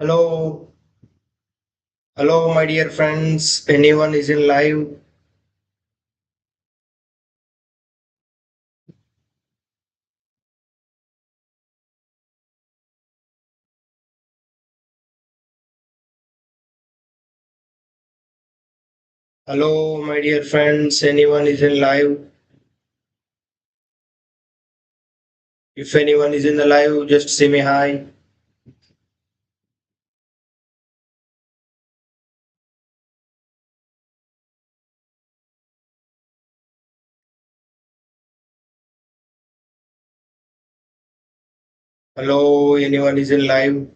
Hello, hello, my dear friends. Anyone is in live? Hello, my dear friends. Anyone is in live? If anyone is in the live, just say me hi. Hello, anyone is in live?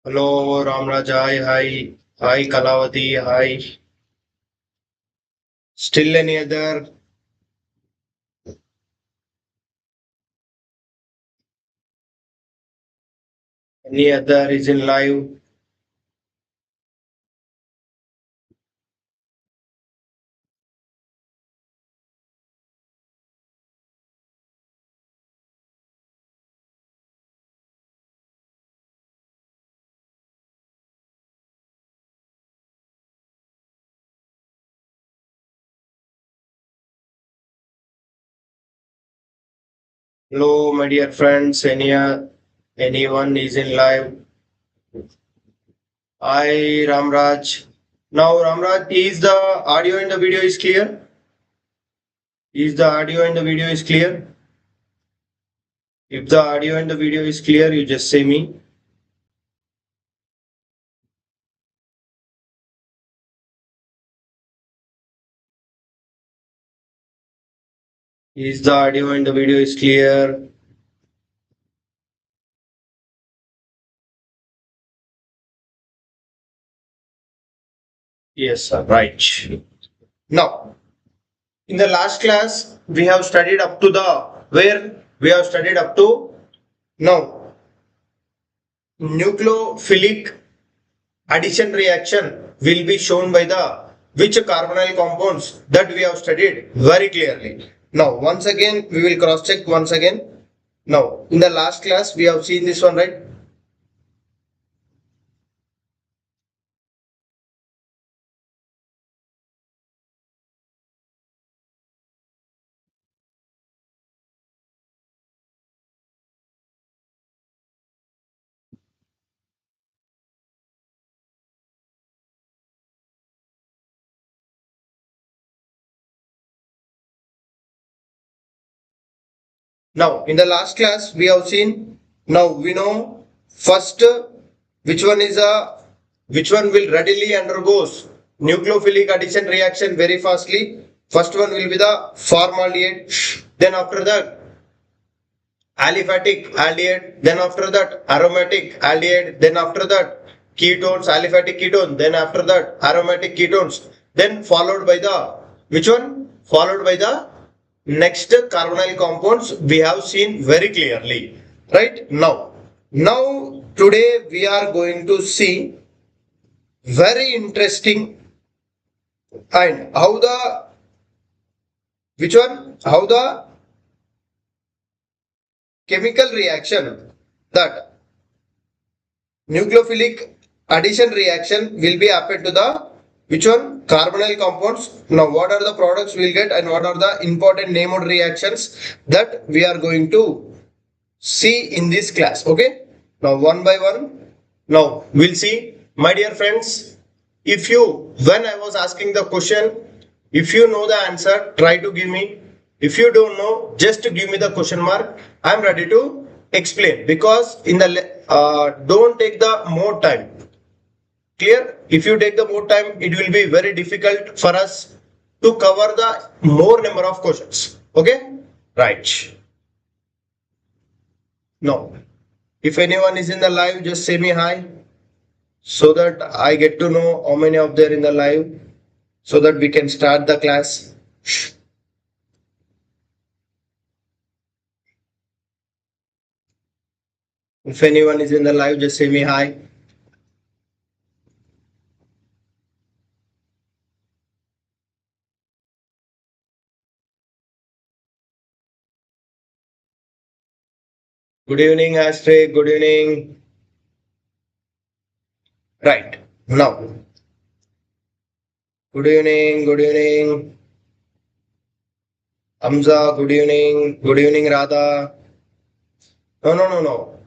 Hello, Ramraj. Hi, hi. Hi, Kalavati. Hi. Still any other? Any other is in live? Hello, my dear friends. Anyone is in live? Hi, Ramraj. Now, Ramraj, is the audio and the video is clear? Is the audio and the video is clear? If the audio and the video is clear, you just say me. Is the audio and the video is clear? Yes, sir. Right. Now, in the last class, we have studied up to the where we have studied up to now nucleophilic addition reaction will be shown by the which carbonyl compounds that we have studied very clearly. Now, once again, we will cross check once again. Now, in the last class, we have seen this one, right? Now, in the last class, we have seen, now we know first which one will readily undergoes nucleophilic addition reaction very fastly. First one will be the formaldehyde, then after that aliphatic aldehyde, then after that aromatic aldehyde, then after that ketones, aliphatic ketone, then after that aromatic ketones, then followed by the which one? Followed by the next carbonyl compounds we have seen very clearly. Right now. Now today we are going to see very interesting and how the which one? How the chemical reaction that nucleophilic addition reaction will be happen to the which one carbonyl compounds. Now what are the products we'll get and what are the important name of reactions that we are going to see in this class. Okay, now one by one now we'll see. My dear friends, if you when I was asking the question, if you know the answer, try to give me. If you don't know, just give me the question mark. I'm ready to explain because in the don't take the more time. Clear? If you take the more time, it will be very difficult for us to cover the more number of questions. Okay, right. Now, if anyone is in the live, just say me hi so that I get to know how many of there in the live so that we can start the class. If anyone is in the live, just say me hi. Good evening, Astrid. Good evening. Right. Now. Good evening. Good evening. Hamza. Good evening. Good evening, Radha. No, no, no, no.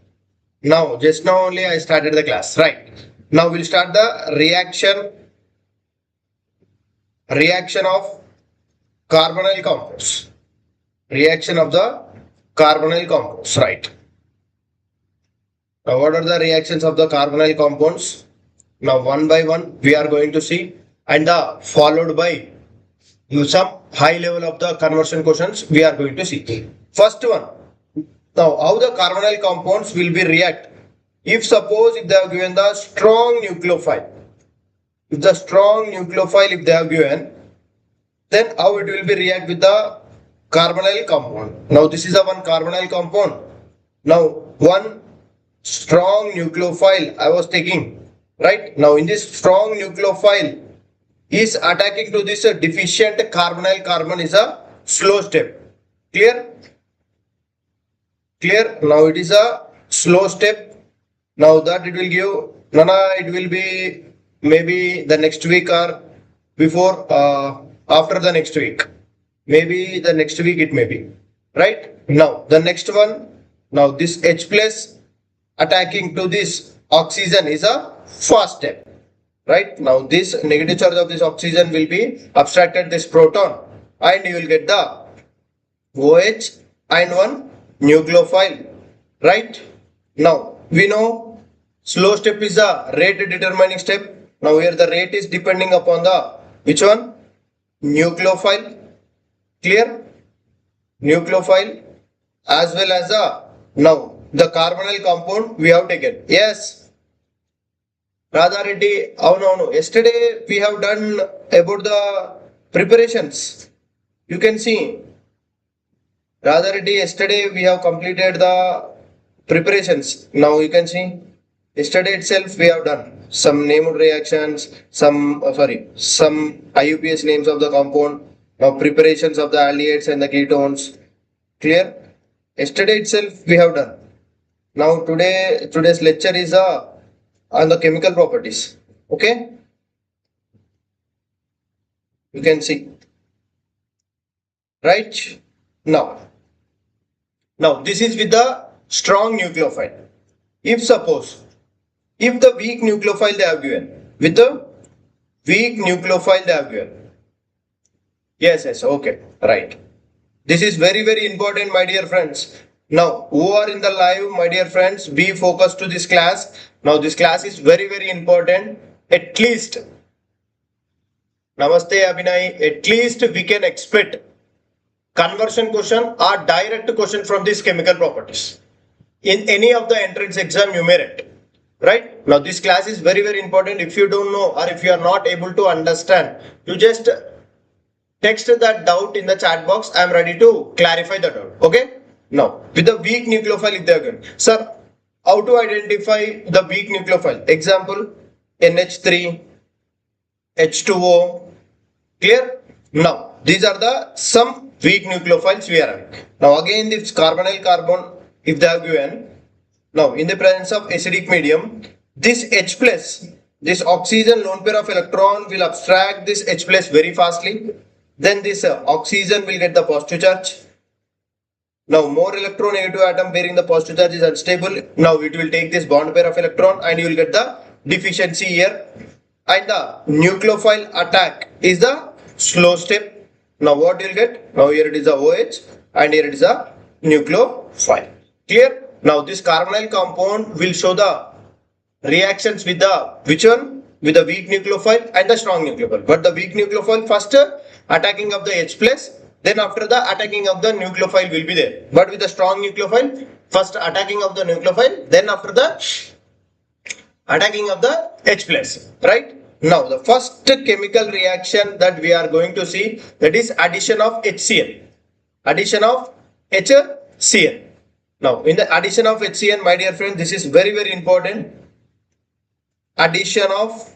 Now, just now only I started the class. Right. Now we'll start the reaction of carbonyl compounds. Reaction of the carbonyl compounds. Right. Now, what are the reactions of the carbonyl compounds? Now, one by one, we are going to see, and followed by some high level of the conversion questions we are going to see. First one. Now, how the carbonyl compounds will be react if suppose if they have given the strong nucleophile. If the strong nucleophile if they have given, then how it will be react with the carbonyl compound. Now, this is a one carbonyl compound. Now, one strong nucleophile I was taking. Right now, in this strong nucleophile is attacking to this deficient carbonyl carbon is a slow step. Clear? Clear? Now it is a slow step. Now that it will give, Nana, it will be maybe the next week or before, after the next week. Maybe the next week it may be. Right? Now the next one, now this H plus attacking to this oxygen is a fast step. Right? Now this negative charge of this oxygen will be abstracted this proton and you will get the OH and one nucleophile. Right? Now we know slow step is the rate determining step. Now here the rate is depending upon the which one? Nucleophile. Clear? Nucleophile as well as now the carbonyl compound we have taken. Yes. Radha Reddy, oh no, yesterday we have done about the preparations. You can see. Radha Reddy, yesterday we have completed the preparations. Now you can see. Yesterday itself we have done some named reactions, some IUPAC names of the compound, now preparations of the aldehydes and the ketones. Clear? Yesterday itself we have done. Now today's lecture is on the chemical properties. Okay? You can see. Right? Now this is with the strong nucleophile. If suppose, if the weak nucleophile they have given, with the weak nucleophile they have given. Yes, okay, right. This is very, very important, my dear friends. Now, who are in the live, my dear friends, be focused to this class. Now, this class is very, very important. At least, Namaste Abhinay, at least we can expect conversion question or direct question from these chemical properties. In any of the entrance exam you may write. Right? Now, this class is very, very important. If you don't know or if you are not able to understand, you just text that doubt in the chat box. I am ready to clarify the doubt. Okay? Now, with the weak nucleophile, if they are given, sir, how to identify the weak nucleophile? Example, NH3, H2O. Clear? Now, these are the some weak nucleophiles we are having. Now, again, this carbonyl carbon, if they are given, now in the presence of acidic medium, this H plus, this oxygen lone pair of electron will abstract this H plus very fastly. Then this oxygen will get the positive charge. Now more electronegative atom bearing the positive charge is unstable. Now it will take this bond pair of electron and you will get the deficiency here. And the nucleophile attack is the slow step. Now what you will get? Now here it is a OH and here it is a nucleophile. Clear? Now this carbonyl compound will show the reactions with the which one? With the weak nucleophile and the strong nucleophile. But the weak nucleophile first attacking of the H plus, then after the attacking of the nucleophile will be there. But with the strong nucleophile, first attacking of the nucleophile, then after the attacking of the H plus. Right? Now the first chemical reaction that we are going to see, that is addition of HCl. Addition of HCl. Now in the addition of HCl, my dear friend, this is very, very important. Addition of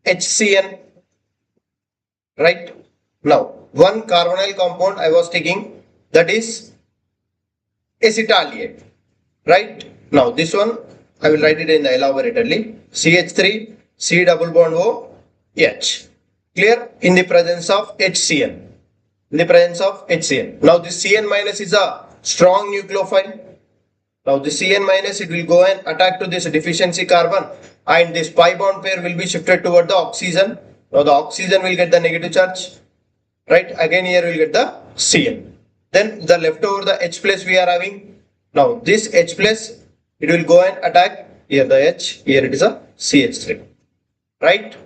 HCl. Right? Now one carbonyl compound I was taking, that is acetaldehyde, right? Now this one I will write it in the elaboratedly. CH3, C double bond O, H. Clear? In the presence of HCN. In the presence of HCN. Now this Cn minus is a strong nucleophile. Now the Cn minus, it will go and attack to this deficiency carbon, and this pi bond pair will be shifted toward the oxygen. Now the oxygen will get the negative charge, right? Again here we will get the Cn. Then the leftover the H plus we are having. Now this H plus, it will go and attack here the H, here it is a CH3, right?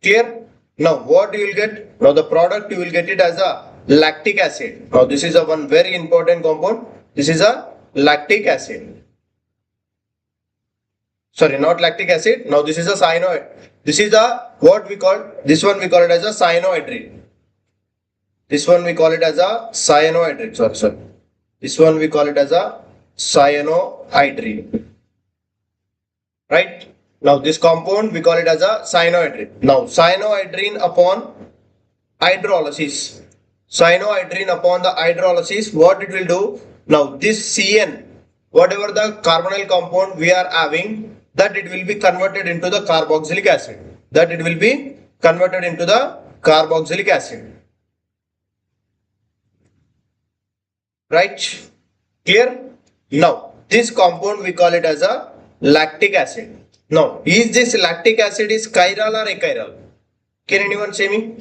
Clear? Now what you will get? Now the product you will get it as a lactic acid. Now this is a one very important compound. This is a lactic acid. Sorry, not lactic acid. Now this is a cyanoid. This is a what we call, this one we call it as a cyanohydrine. This one we call it as a cyanohydrine. Sorry. This one we call it as a cyanohydrine. Right? Now this compound we call it as a cyanohydrine. Now cyanohydrine upon hydrolysis. Cyanohydrine upon the hydrolysis, what it will do? Now this Cn, whatever the carbonyl compound we are having, that it will be converted into the carboxylic acid. That it will be converted into the carboxylic acid. Right? Clear? Now this compound we call it as a lactic acid. Now is this lactic acid is chiral or achiral? Can anyone say me?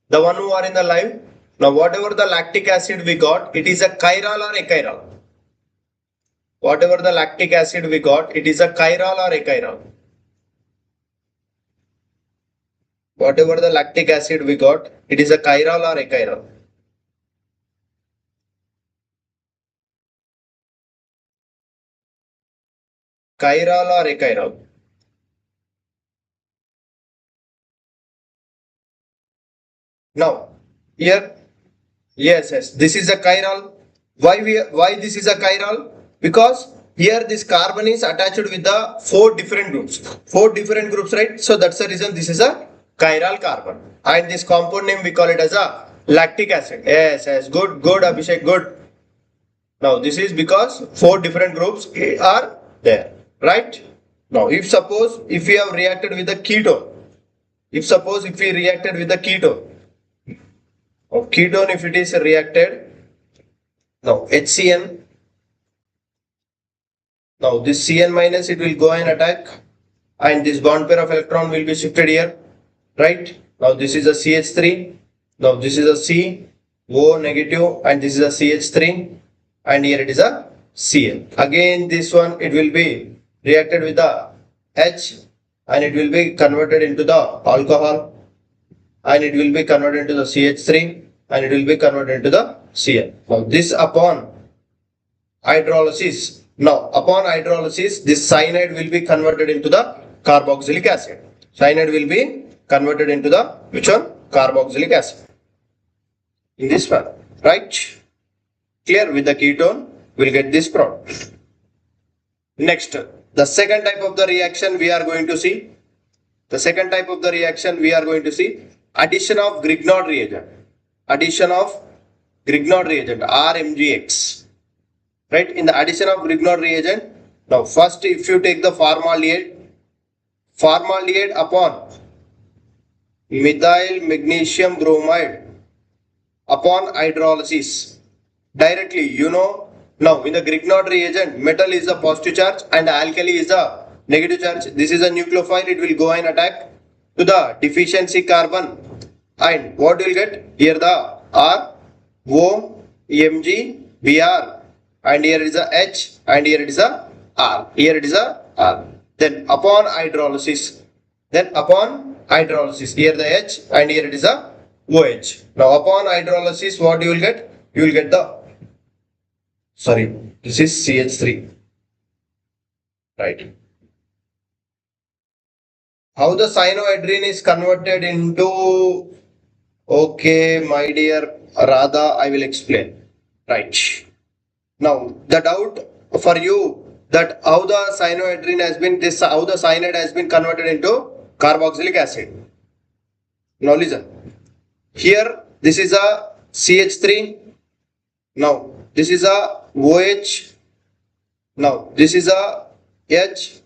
The one who are in the live? Now whatever the lactic acid we got, it is a chiral or achiral? Whatever the lactic acid we got, it is a chiral or achiral? Whatever the lactic acid we got, it is a chiral or achiral? Chiral or achiral? Now here, yes, this is a chiral. Why this is a chiral? Because here this carbon is attached with the four different groups, right? So that's the reason this is a chiral carbon, and this compound name we call it as a lactic acid. Yes, good Abhishek, good. Now this is because four different groups are there, right? Now if we have reacted with the ketone, if we reacted with the ketone, if it is reacted, now HCN, now this Cn minus, it will go and attack, and this bond pair of electron will be shifted here, right? Now this is a CH3, now this is a C, O negative, and this is a CH3, and here it is a Cl. Again this one, it will be reacted with the H, and it will be converted into the alcohol, and it will be converted into the CH3, and it will be converted into the Cl. Now this upon hydrolysis, this cyanide will be converted into the carboxylic acid. Cyanide will be converted into the which one? Carboxylic acid. In this one, right? Clear? With the ketone, we'll get this product. Next, the second type of the reaction we are going to see. Addition of Grignard reagent. RMGX. Right? In the addition of Grignard reagent, now first if you take the formaldehyde upon methyl magnesium bromide upon hydrolysis, directly, now in the Grignard reagent, metal is a positive charge and alkali is a negative charge. This is a nucleophile, it will go and attack to the deficiency carbon, and what you will get here, the R, O, Mg, Br, and here is a H, and here it is a R. Then upon hydrolysis, here the H, and here it is a OH. Now upon hydrolysis, what you will get? You will get this is CH3, right? How the cyanohydrine is converted into, okay, my dear Radha, I will explain, right? Now the doubt for you that how the cyanohydrine has been, how the cyanide has been converted into carboxylic acid. Now listen, here this is a CH3. Now this is a OH. Now this is a H.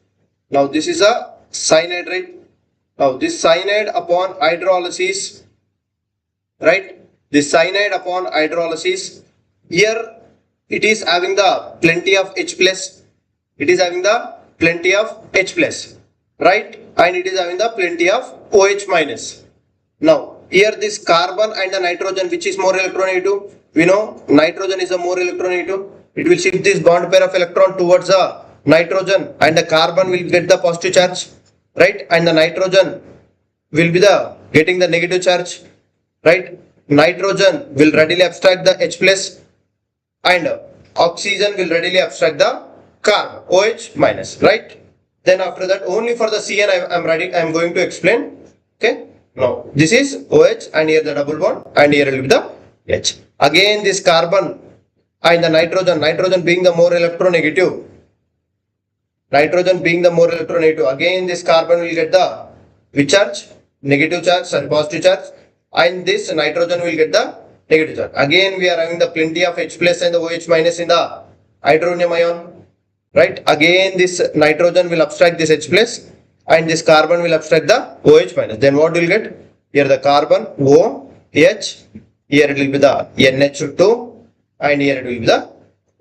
Now this is a cyanide, right? Now this cyanide upon hydrolysis, right? This cyanide upon hydrolysis, here it is having the plenty of H plus. It is having the plenty of H plus, right? And it is having the plenty of OH minus. Now here this carbon and the nitrogen, which is more electronegative? We know nitrogen is a more electronegative. It will shift this bond pair of electron towards the nitrogen, and the carbon will get the positive charge, right? And the nitrogen will be the getting the negative charge, right? Nitrogen will readily abstract the H plus, and oxygen will readily abstract the carbon, OH minus, right? Then after that, only for the CN I am going to explain. Okay. Now this is OH, and here the double bond, and here will be the H. Again this carbon and the nitrogen being the more electronegative. Nitrogen being the more electronegative. Again this carbon will get the which charge? Negative charge, sorry, positive charge, and this nitrogen will get the negative charge. Again we are having the plenty of H plus and the OH minus in the hydronium ion, right? Again this nitrogen will abstract this H plus, and this carbon will abstract the OH minus. Then what will get? Here the carbon OH, here it will be the NH2, and here it will be the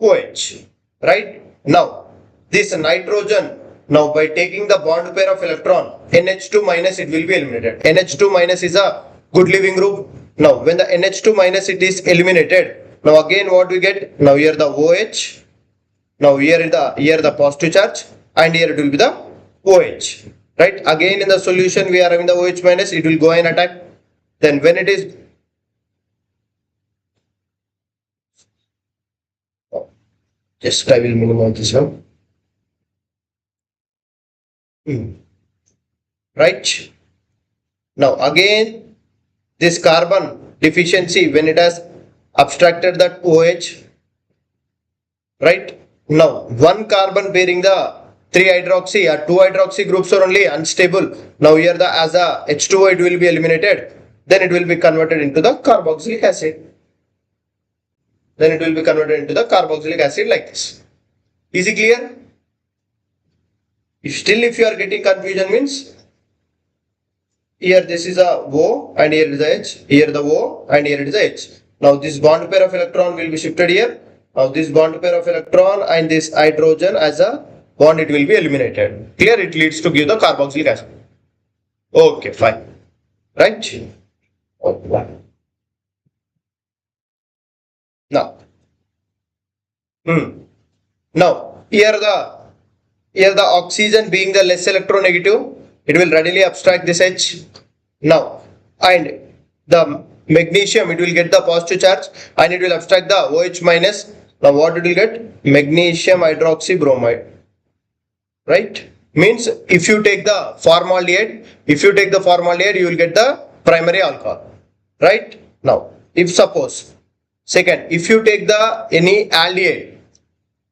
OH, right? Now this nitrogen, now by taking the bond pair of electron NH2 minus, it will be eliminated. NH2 minus is a good leaving group. Now when the NH2 minus it is eliminated, now again what we get? Now here the OH, now here the positive charge, and here it will be the OH, right? Again in the solution we are having the OH minus, it will go and attack. Then when it is just I will minimize this one. Right? Now again this carbon deficiency, when it has abstracted that OH, right? Now one carbon bearing the 3 hydroxy or 2 hydroxy groups are only unstable. Now here the as a H2O it will be eliminated, then it will be converted into the carboxylic acid. Then it will be converted into the carboxylic acid like this. Is it clear? If you are getting confusion, means here this is a O and here is the H, here the O and here it is the H. Now this bond pair of electron will be shifted here. Now this bond pair of electron and this hydrogen as a bond, it will be eliminated. Here it leads to give the carboxylic acid. Okay, fine. Right? Okay. Now, now here the oxygen being the less electronegative, it will readily abstract this H. Now, and the magnesium, it will get the positive charge and it will abstract the OH minus. Now what it will get? Magnesium hydroxybromide, right? Means if you take the formaldehyde, you will get the primary alcohol, right? Now if suppose second, if you take the any aldehyde,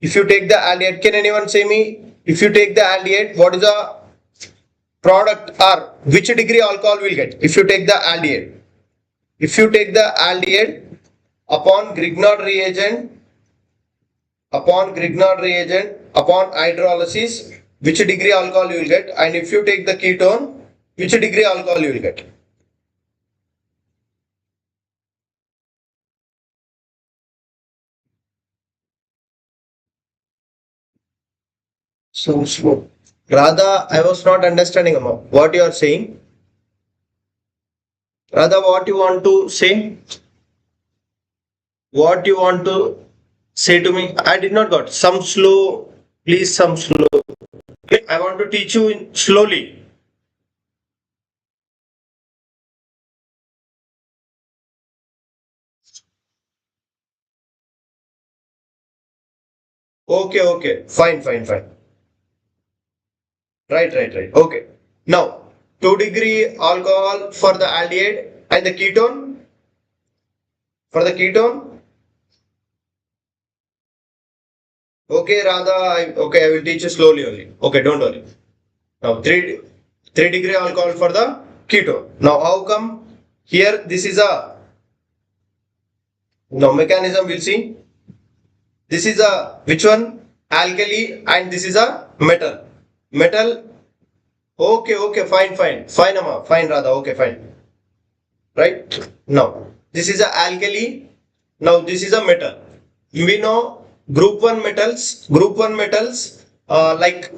can anyone say me? If you take the aldehyde, what is the product or which degree alcohol will get? If you take the aldehyde, upon Grignard reagent, upon hydrolysis, which degree alcohol you will get? And if you take the ketone, which degree alcohol you will get? So slow. Radha, I was not understanding what you are saying. Radha, what you want to say? What you want to say to me? I did not got. Some slow, please, some slow. Okay, I want to teach you slowly. Okay, fine. Right. Okay. Now, 2 degree alcohol for the aldehyde and the ketone. For the ketone. Okay, Radha. I will teach you slowly only. Okay, don't worry. Now, 3 degree alcohol for the ketone. Now, how come here this is a now mechanism we'll see. This is a which one? Alkali, and this is a metal. Metal. Okay, okay, fine, Amma, fine, Radha. Okay, fine. Right now, this is a alkali. Now this is a metal. We know group one metals. Group one metals like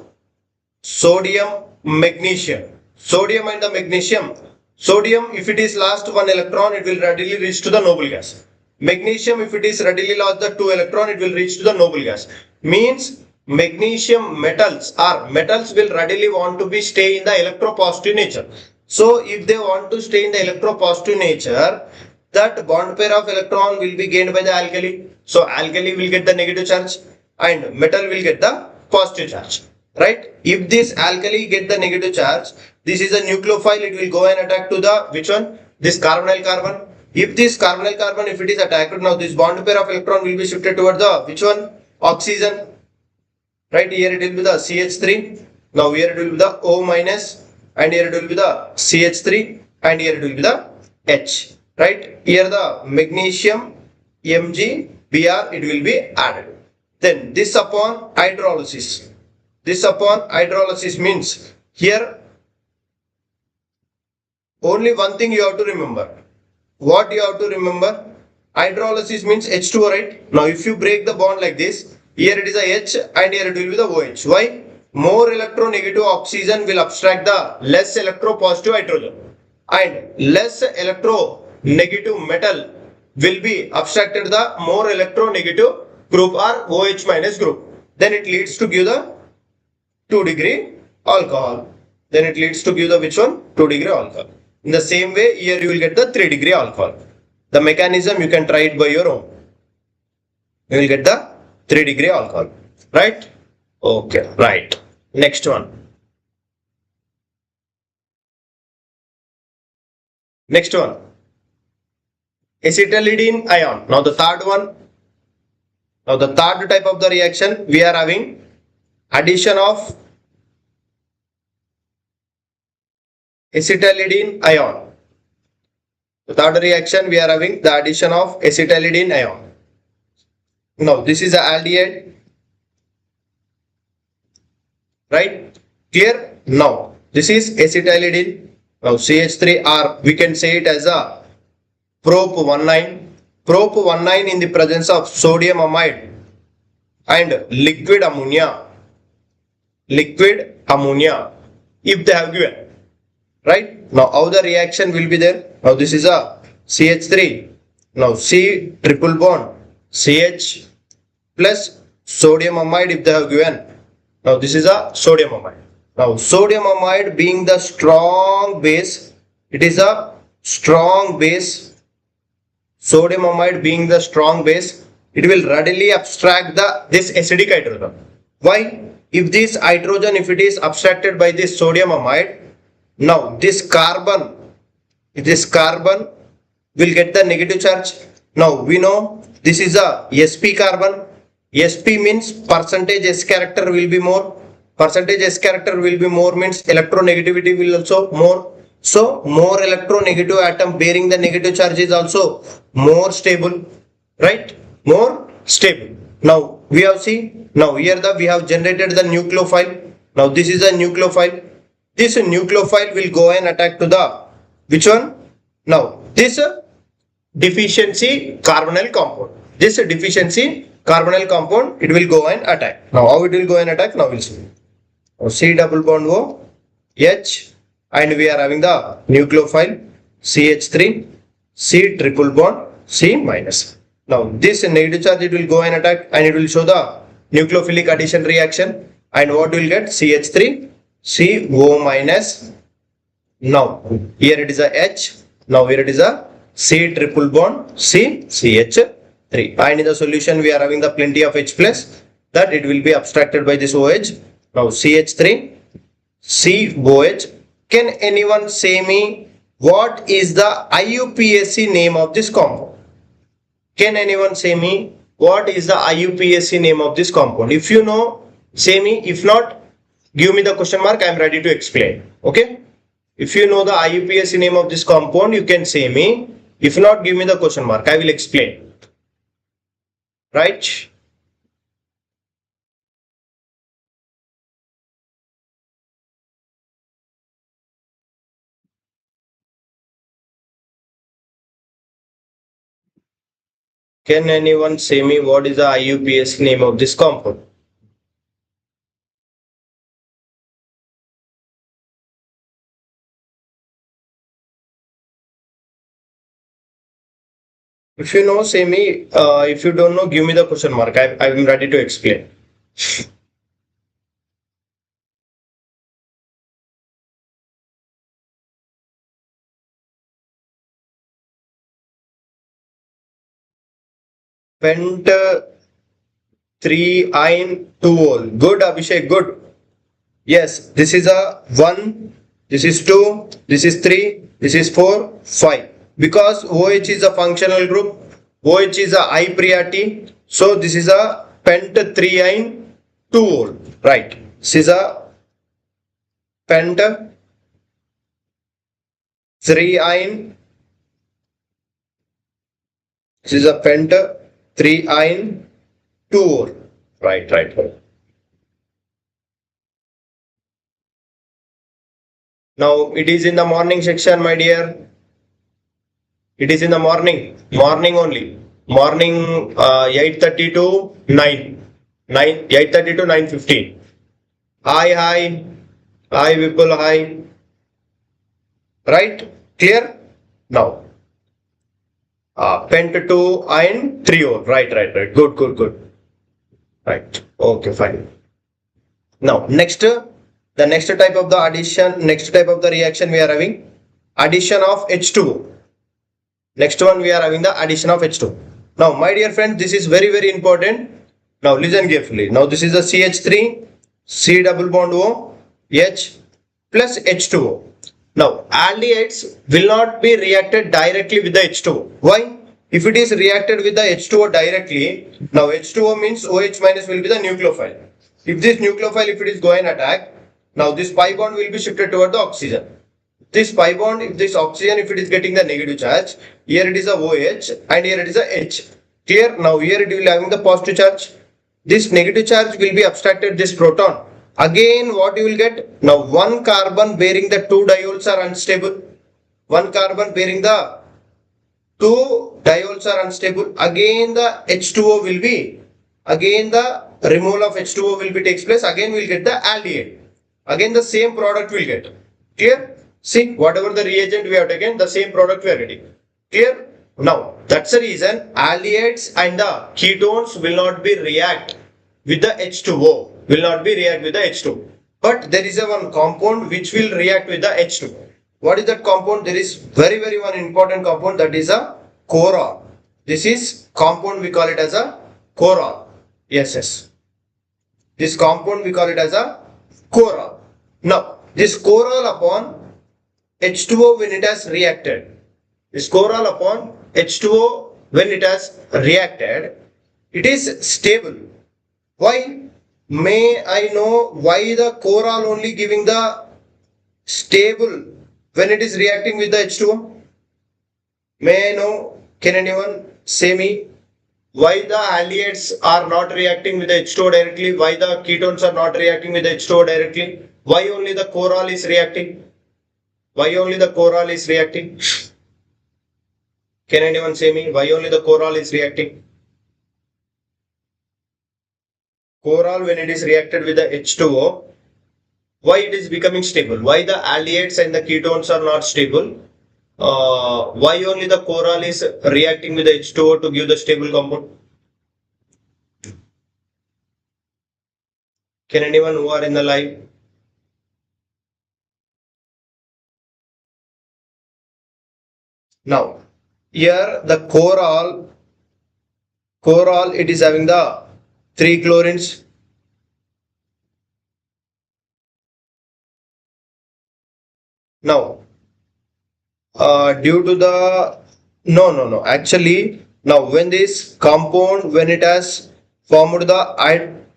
sodium, magnesium. Sodium and the magnesium. Sodium, if it is lost one electron, it will readily reach to the noble gas. Magnesium, if it is readily lost the two electron, it will reach to the noble gas. Means magnesium metals or metals will readily want to be stay in the electropositive nature. So if they want to stay in the electropositive nature, that bond pair of electron will be gained by the alkali. So alkali will get the negative charge and metal will get the positive charge. Right? If this alkali get the negative charge, this is a nucleophile, it will go and attack to the which one? This carbonyl carbon. If this carbonyl carbon, if it is attacked, now this bond pair of electron will be shifted toward the which one? Oxygen. Right? Here it will be the CH3. Now here it will be the O minus, and here it will be the CH3, and here it will be the H. Right? Here the magnesium Mg Br it will be added. Then this upon hydrolysis. This upon hydrolysis means here only one thing you have to remember. What you have to remember? Hydrolysis means H2O, right? Now if you break the bond like this, here it is a H and here it will be the OH. Why? More electronegative oxygen will abstract the less electropositive hydrogen, and less electronegative metal will be abstracted the more electronegative group or OH minus group. Then it leads to give the 2-degree alcohol. Then it leads to give the which one? 2-degree alcohol. In the same way, here you will get the 3-degree alcohol. The mechanism you can try it by your own. You will get the 3-degree alcohol. Right? Okay, right. Next one. Next one. Acetylidene ion. Now the third one. Now the third type of the reaction we are having addition of acetylidene ion. The third reaction we are having the addition of acetylidene ion. Now this is a aldehyde. Right? Clear? Now this is acetylidene. Now CH3, or we can say it as a prop 19. Prop 19 in the presence of sodium amide and liquid ammonia. Liquid ammonia if they have given. Right? Now how the reaction will be there? Now this is a CH3. Now C triple bond CH plus sodium amide if they have given. Now this is a sodium amide. Now sodium amide being the strong base, it is a strong base. Sodium amide being the strong base, it will readily abstract this acidic hydrogen. Why? If this hydrogen, if it is abstracted by this sodium amide, now this carbon will get the negative charge. Now we know this is a sp carbon. Sp means percentage S character will be more. Percentage S character will be more means electronegativity will also more. So more electronegative atom bearing the negative charge is also more stable. Right? More stable. Now we have seen. Now here we have generated the nucleophile. Now this is a nucleophile. This nucleophile will go and attack to the which one? Now this deficiency carbonyl compound. This deficiency carbonyl compound, it will go and attack. Now how it will go and attack? Now we'll see. Now C double bond O H, and we are having the nucleophile CH3 C triple bond C minus. Now this negative charge it will go and attack, and it will show the nucleophilic addition reaction, and what will get? CH3 CO minus. Now here it is a H. Now here it is a C triple bond C CH3, and in the solution we are having the plenty of H plus, that it will be abstracted by this OH. Now CH3 COH. Can anyone say me what is the IUPAC name of this compound? Can anyone say me what is the IUPAC name of this compound? If you know, say me. If not, give me the question mark. I am ready to explain. Okay? If you know the IUPAC name of this compound, you can say me. If not, give me the question mark. I will explain. Right? Can anyone say me what is the IUPAC name of this compound? If you know, say me. If you don't know, give me the question mark. I'm ready to explain. Pent 3 iron 2-ol. Good, Abhishek. Good. Yes, this is a 1, this is 2, this is 3, this is 4, 5. Because OH is a functional group, OH is a high priority, so this is a pent 3 iron 2-ol. Right. This is a pent 3 iron. This is a pent 3 iron 2-ol. Right. Now it is in the morning section, my dear. It is in the morning only. Morning 8:30 to 8:30 to 9:15. Hi, Vipul, hi. Right? Clear? Now, pent 2 iron 3-ol. Right. Good. Right. Okay, fine. Now, the next type of the addition, next type of the reaction we are having addition of H2O. Next one we are having the addition of H2O. Now, my dear friend, this is very important. Now, listen carefully. Now, this is a CH3, C double bond O, H plus H2O. Now, aldehydes will not be reacted directly with the H2O. Why? If it is reacted with the H2O directly, now H2O means OH minus will be the nucleophile. If this nucleophile, if it is going attack, now this pi bond will be shifted toward the oxygen. This pi bond, if this oxygen, if it is getting the negative charge, here it is a OH and here it is a H. Clear? Now here it will be having the positive charge. This negative charge will be abstracted this proton. Again, what you will get? Now one carbon bearing the 2 diols are unstable. One carbon bearing the 2 diols are unstable. Again the H2O will be, again the removal of H2O will be takes place. Again we will get the aldehyde. Again the same product will get. Clear? See, whatever the reagent we have taken, the same product we are getting. Clear? Now, that's the reason aldehydes and the ketones will not be react with the H2O. Will not be react with the H2O. But there is a one compound which will react with the H2O. What is that compound? There is very one important compound, that is a corol. This is compound, we call it as a corol. Yes. This compound we call it as a corol. Now, this corol upon H2O when it has reacted. This corol upon H2O when it has reacted, it is stable. Why? May I know why the corol only giving the stable when it is reacting with the H2O? May I know? Can anyone say me why the aldehydes are not reacting with the H2O directly? Why the ketones are not reacting with the H2O directly? Why only the corol is reacting? Why only the corol is reacting? Can anyone say me why only the corol is reacting? Corol when it is reacted with the H2O, why it is becoming stable? Why the aldehydes and the ketones are not stable? Why only the corol is reacting with the H2O to give the stable compound? Can anyone who are in the live? Now, here the corol it is having the 3 chlorines. Now, due to the no actually, now when this compound when it has formed the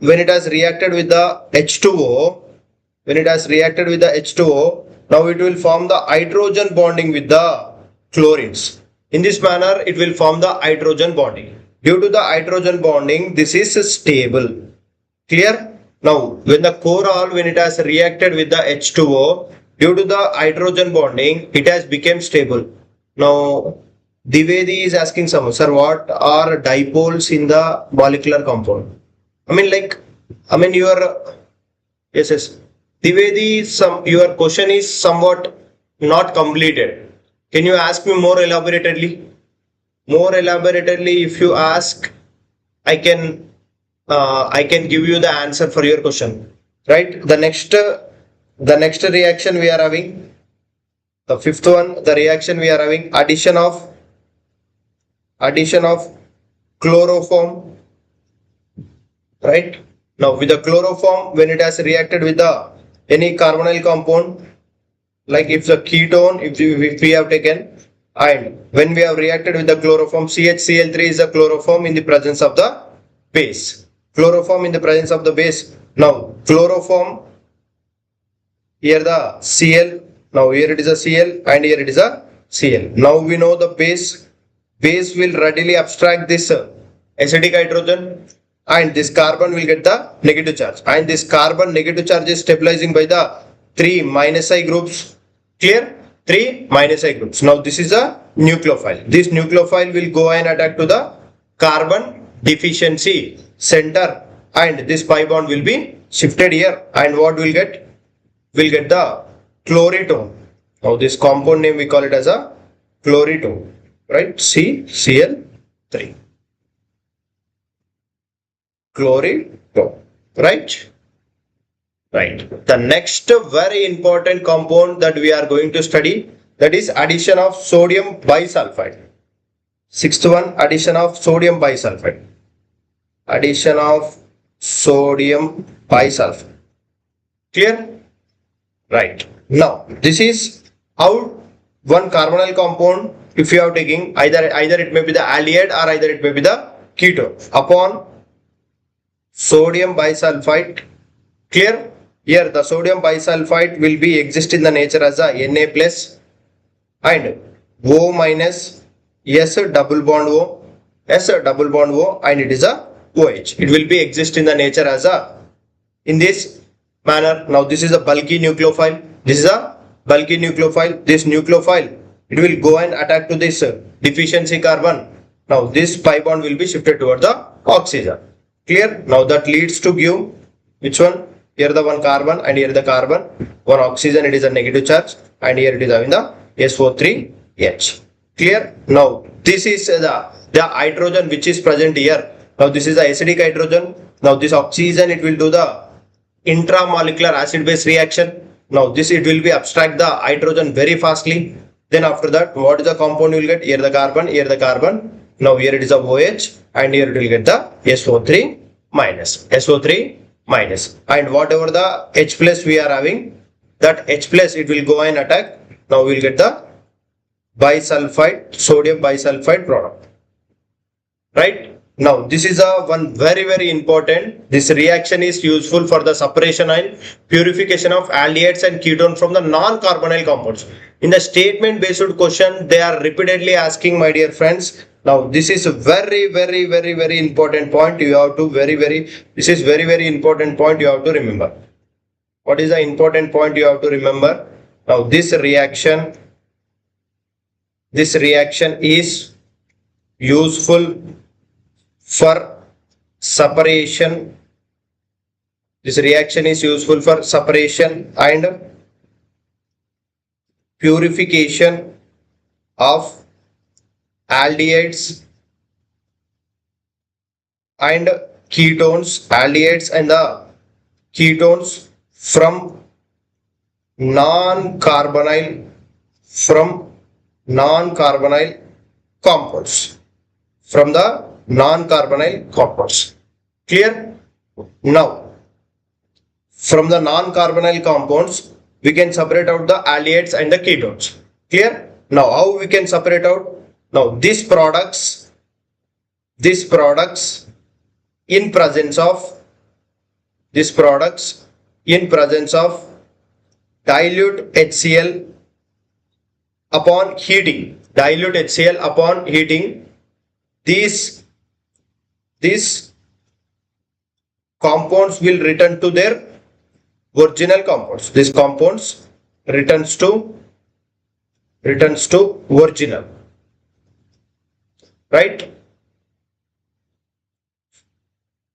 when it has reacted with the H2O, now it will form the hydrogen bonding with the chlorines. In this manner, it will form the hydrogen bonding. Due to the hydrogen bonding, this is stable. Clear? Now, when the corol, when it has reacted with the H2O, due to the hydrogen bonding, it has become stable. Now, Divedi is asking some, sir, what are dipoles in the molecular compound? I mean, like, I mean, your, yes, yes. Divedi, your question is somewhat not completed. Can you ask me more elaborately? More elaborately, if you ask, I can give you the answer for your question. Right? The next reaction we are having, the fifth one, the reaction we are having addition of chloroform. Right? Now with the chloroform, when it has reacted with the any carbonyl compound, like if the ketone, if we have taken, and when we have reacted with the chloroform, CHCl3 is the chloroform in the presence of the base. Chloroform in the presence of the base. Now chloroform, here the Cl, now here it is a Cl and here it is a Cl. Now we know the base will readily abstract this acidic hydrogen, and this carbon will get the negative charge, and this carbon negative charge is stabilizing by the 3 minus I groups. Clear? 3 minus I groups. Now this is a nucleophile. This nucleophile will go and attack to the carbon deficiency center, and this pi bond will be shifted here, and what will get? Will get the chloritone. Now this compound name we call it as a chloritone, right? CCl3. Chloritone, right? Right. The next very important compound that we are going to study, that is addition of sodium bisulfite. Sixth one, addition of sodium bisulfite. Addition of sodium bisulfite. Clear? Right. Now this is how one carbonyl compound, if you are taking either it may be the aldehyde or either it may be the ketone upon sodium bisulfite. Clear? Here the sodium bisulfite will be exist in the nature as a Na plus and O minus S double bond O, S double bond O, and it is a OH. It will be exist in the nature as a in this manner. Now this is a bulky nucleophile. This is a bulky nucleophile. This nucleophile, it will go and attack to this deficiency carbon. Now this pi bond will be shifted toward the oxygen. Clear? Now that leads to give which one? Here the one carbon and here the carbon, one oxygen, it is a negative charge, and here it is having the SO3H. Clear? Now this is the hydrogen which is present here. Now this is the acidic hydrogen. Now this oxygen, it will do the intramolecular acid base reaction. Now this, it will be abstract the hydrogen very fastly. Then after that, what is the compound you will get? Here the carbon, here the carbon. Now here it is a OH, and here it will get the SO3 minus. SO3 minus, and whatever the H plus we are having, that H plus it will go and attack. Now we will get the bisulfite, sodium bisulfite product. Right? Now this is a one very important. This reaction is useful for the separation and purification of aldehydes and ketone from the non-carbonyl compounds. In the statement based question, they are repeatedly asking, my dear friends. Now this is a very important point. You have to this is very important point you have to remember. What is the important point you have to remember? Now this reaction is useful for separation. This reaction is useful for separation and purification of aldehydes and ketones, aldehydes and the ketones from non-carbonyl compounds, from the non-carbonyl compounds. Clear? Now from the non-carbonyl compounds we can separate out the aldehydes and the ketones. Clear? Now how we can separate out? Now these products in presence of dilute HCl upon heating, these compounds will return to their original compounds. These compounds returns to original. right?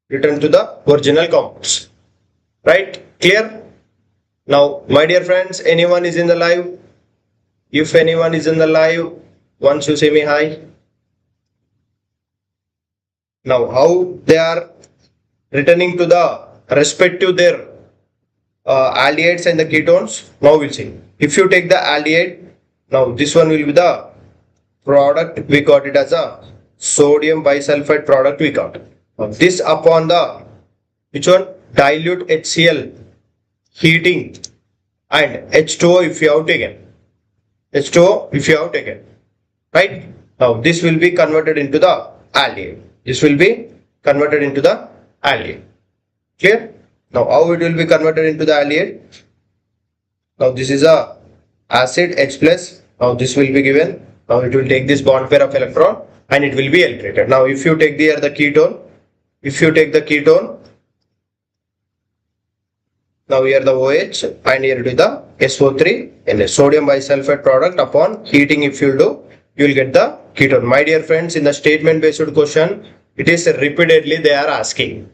Return to the original compounds, right? Clear? Now, my dear friends, anyone is in the live? If anyone is in the live, once you say me hi. Now, how they are returning to the respective their aldehydes and the ketones? Now we'll see. If you take the aldehyde, now this one will be the product, we got it as a sodium bisulfite product we got. Now, this upon the which one? Dilute HCl heating and H2O if you have taken. H2O if you have taken. Right? Now this will be converted into the aldehyde. This will be converted into the aldehyde. Clear? Now how it will be converted into the aldehyde? Now this is a acid H plus. Now this will be given. Now it will take this bond pair of electron and it will be alterated. Now if you take the ketone, if you take the ketone, now here the OH and here it is the SO3 and the sodium bisulfite product. Upon heating if you do, you will get the ketone. My dear friends, in the statement based question, it is repeatedly they are asking.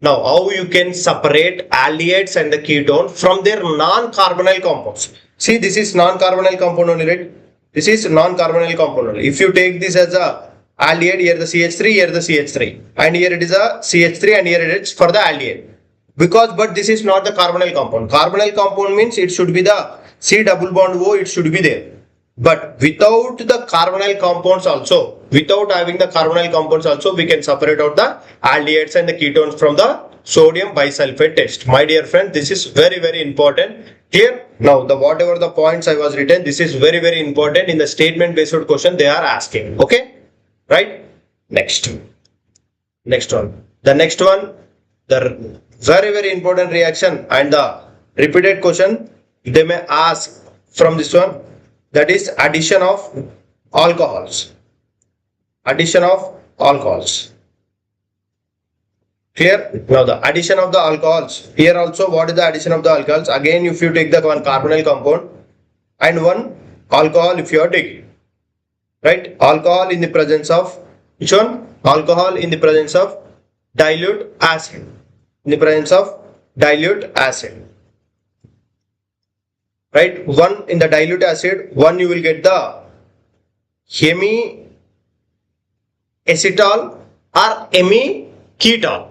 Now how you can separate aldehydes and the ketone from their non-carbonyl compounds. See, this is non-carbonyl compound only, right? This is non-carbonyl compound only. If you take this as a aldehyde, here the CH3, here the CH3 and here it is a CH3 and here it is for the aldehyde. Because but this is not the carbonyl compound. Carbonyl compound means it should be the C double bond O, it should be there. But without the carbonyl compounds also, without having the carbonyl compounds also, we can separate out the aldehydes and the ketones from the sodium bisulfite test. My dear friend, this is very, very important. Clear? Now, the whatever the points I was written, this is very, very important in the statement based question they are asking. Okay? Right? Next one. The next one, the very, very important reaction and the repeated question they may ask from this one, that is addition of alcohols. Addition of alcohols. Clear? Now the addition of the alcohols. Here also what is the addition of the alcohols? Again if you take the one carbonyl compound and one alcohol if you are taking. Right? Alcohol in the presence of which one? Alcohol in the presence of dilute acid. In the presence of dilute acid. Right? One in the dilute acid, one you will get the hemi acetal or hemi ketol.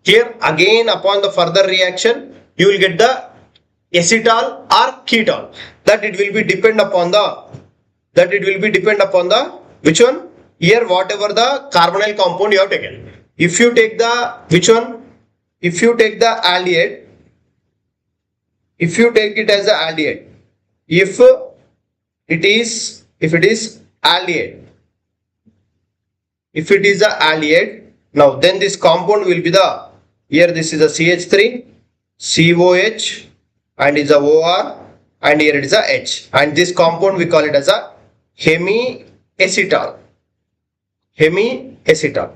Here again upon the further reaction you will get the acetal or ketol. That it will be depend upon the which one? Here whatever the carbonyl compound you have taken. If you take the which one? If you take the aldehyde, if you take it as a aldehyde, if it is aldehyde, if it is a aldehyde, now then this compound will be the, here this is a CH3, COH and is a OR and here it is a H and this compound we call it as a hemiacetal. Hemiacetal.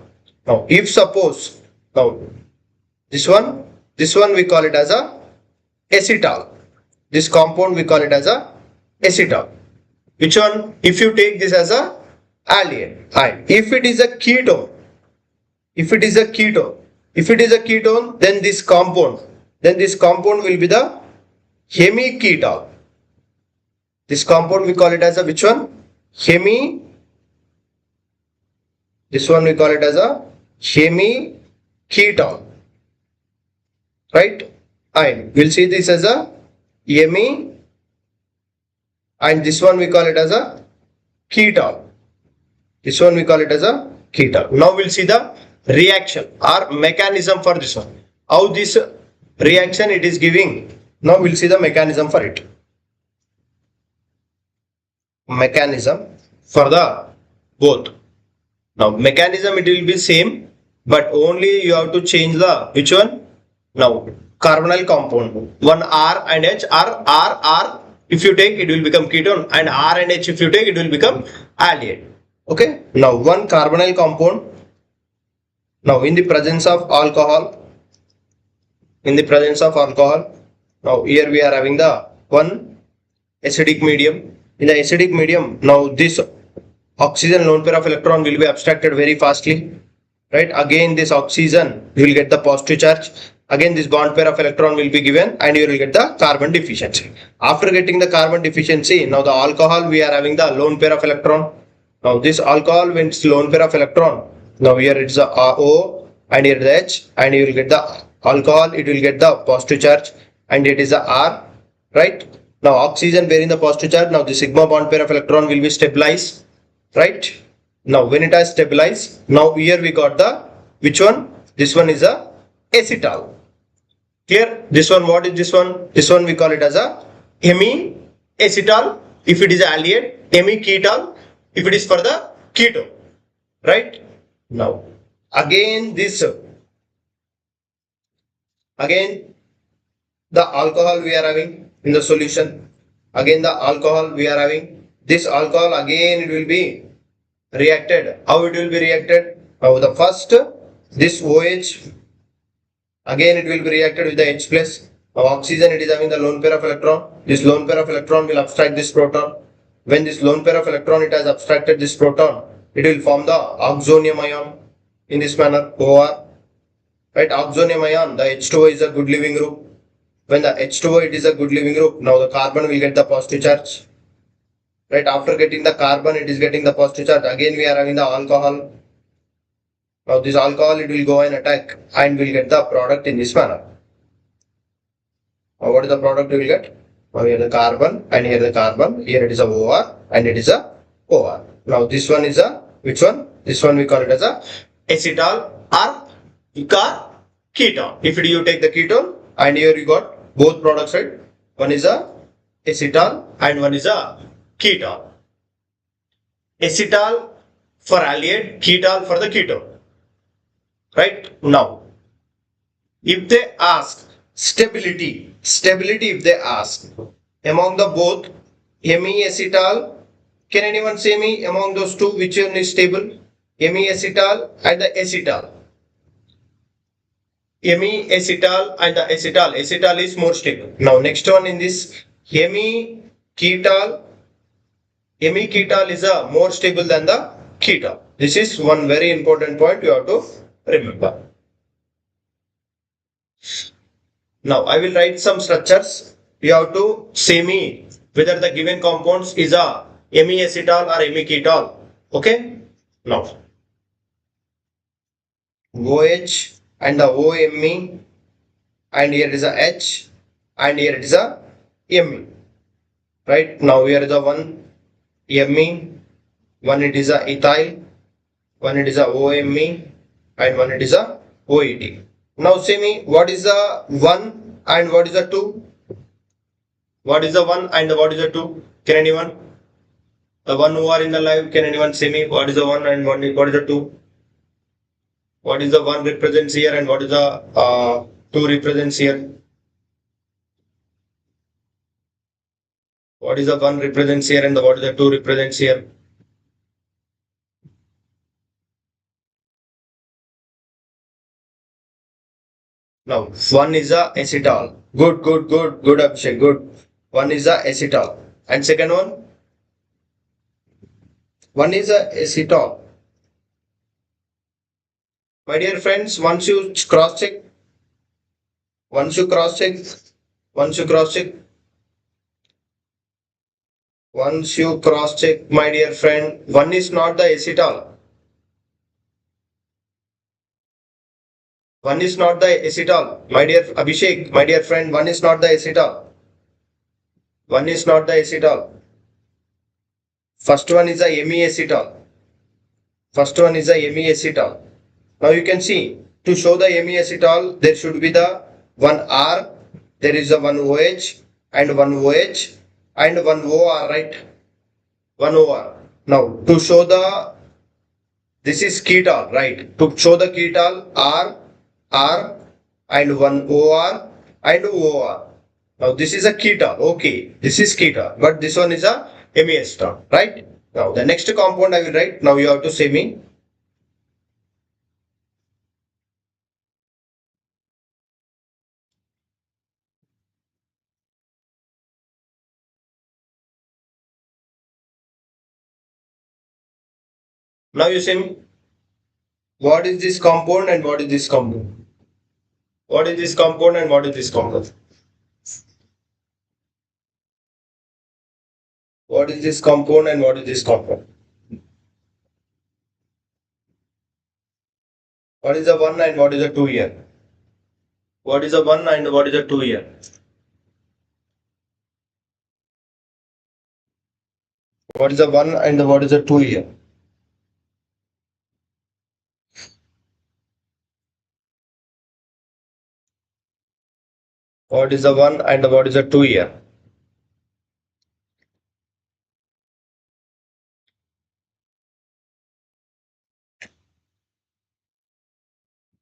Now if suppose, now this one we call it as a acetal. This compound we call it as a acetal. Which one? If you take this as a aldehyde. And if it is a ketone, then this compound will be the hemiketol. This compound we call it as a which one? This one we call it as a hemiketol. Right? And we'll see this as a hemi and this one we call it as a ketol. This one we call it as a ketol. Now we'll see the reaction or mechanism for this one. How this reaction it is giving. Now we'll see the mechanism for it. Mechanism for the both. Now mechanism it will be same, but only you have to change the which one? Now carbonyl compound. One R and H, R if you take it will become ketone and R and H if you take it will become aldehyde. Okay. Now one carbonyl compound. Now in the presence of alcohol. Now here we are having the one acidic medium. In the acidic medium, now this oxygen lone pair of electron will be abstracted very fastly, right? Again this oxygen you will get the positive charge, again this bond pair of electron will be given and you will get the carbon deficiency. After getting the carbon deficiency, now the alcohol we are having the lone pair of electron. Now this alcohol when it's lone pair of electron, now here it's the O and here the H, and you will get the alcohol, it will get the positive charge and it is the R, right? Now oxygen bearing the positive charge, now the sigma bond pair of electron will be stabilized, right? Now when it has stabilized, now here we got the which one? This one is a acetal. Here this one, what is this one? This one we call it as a hemi-acetal if it is aldehyde, hemi-ketal if it is for the ketone, right? Now again this, again the alcohol we are having in the solution, again the alcohol we are having, this alcohol again it will be reacted. How it will be reacted? Now the first this OH, again it will be reacted with the H plus. Now oxygen it is having the lone pair of electron. This lone pair of electron will abstract this proton. When this lone pair of electron it has abstracted this proton, it will form the oxonium ion in this manner, OR. Right, oxonium ion, the H2O is a good leaving group. When the H2O it is a good leaving group, now the carbon will get the positive charge. Right, after getting the carbon it is getting the positive charge. Again we are having the alcohol. Now this alcohol it will go and attack and will get the product in this manner. Now what is the product we will get? Now here the carbon and here the carbon, here it is a OR and it is a OR. Now this one is a which one? This one we call it as a acetal or ketone. If you take the ketone and here you got both products, right? One is a acetal and one is a ketone. Acetal for aldehyde, ketal for the ketone. Right? Now, if they ask stability if they ask among the both hemi-acetal, can anyone say me among those two which one is stable? Hemi-acetal and the acetal. Hemi-acetal and the acetal. Acetal is more stable. Now next one in this hemi-ketal. Hemi-ketal is a more stable than the ketal. This is one very important point you have to remember. Now I will write some structures. You have to say me whether the given compounds is a hemi-acetal or hemi-ketal. Okay. Now OH and the OMe, and here is a H and here it is a Me. Right. Now here is a one Me, one it is a ethyl, one it is a OMe, and one it is a OET. Now say me what is the 1 and what is the 2? What is the 1 and what is the 2? Can anyone? The one who are in the live, can anyone say me what is the 1 and what is the 2? What is the 1 represents here and what is the 2 represents here? What is the 1 represents here and what is the 2 represents here? Now, one is a acetal. Good, Abhishek, good. One is a acetal. And second one is a acetal. My dear friends, once you cross check, once you cross check, my dear friend, one is not the acetal. One is not the acetal. My dear Abhishek, my dear friend, one is not the acetal. One is not the acetal. First one is a hemi-acetal. First one is a hemi-acetal. Now you can see, to show the hemi-acetal, there should be the one R, there is a one OH and one OH and one OR, right? One OR. Now to show the, this is ketal, right? To show the ketal, R and one OR and OR. Now this is a ketal, okay, this is ketal, but this one is a hemiacetal, right? Now the next compound I will write. Now you have to say me Now you see what is this compound and what is this compound. What is this compound and what is this compound? What is this compound and what is this compound? What is the 1 and what is the 2 here? What is the 1 and what is the 2 here? What is the 1 and what is the 2 here? What is the 1 and what is the 2 here?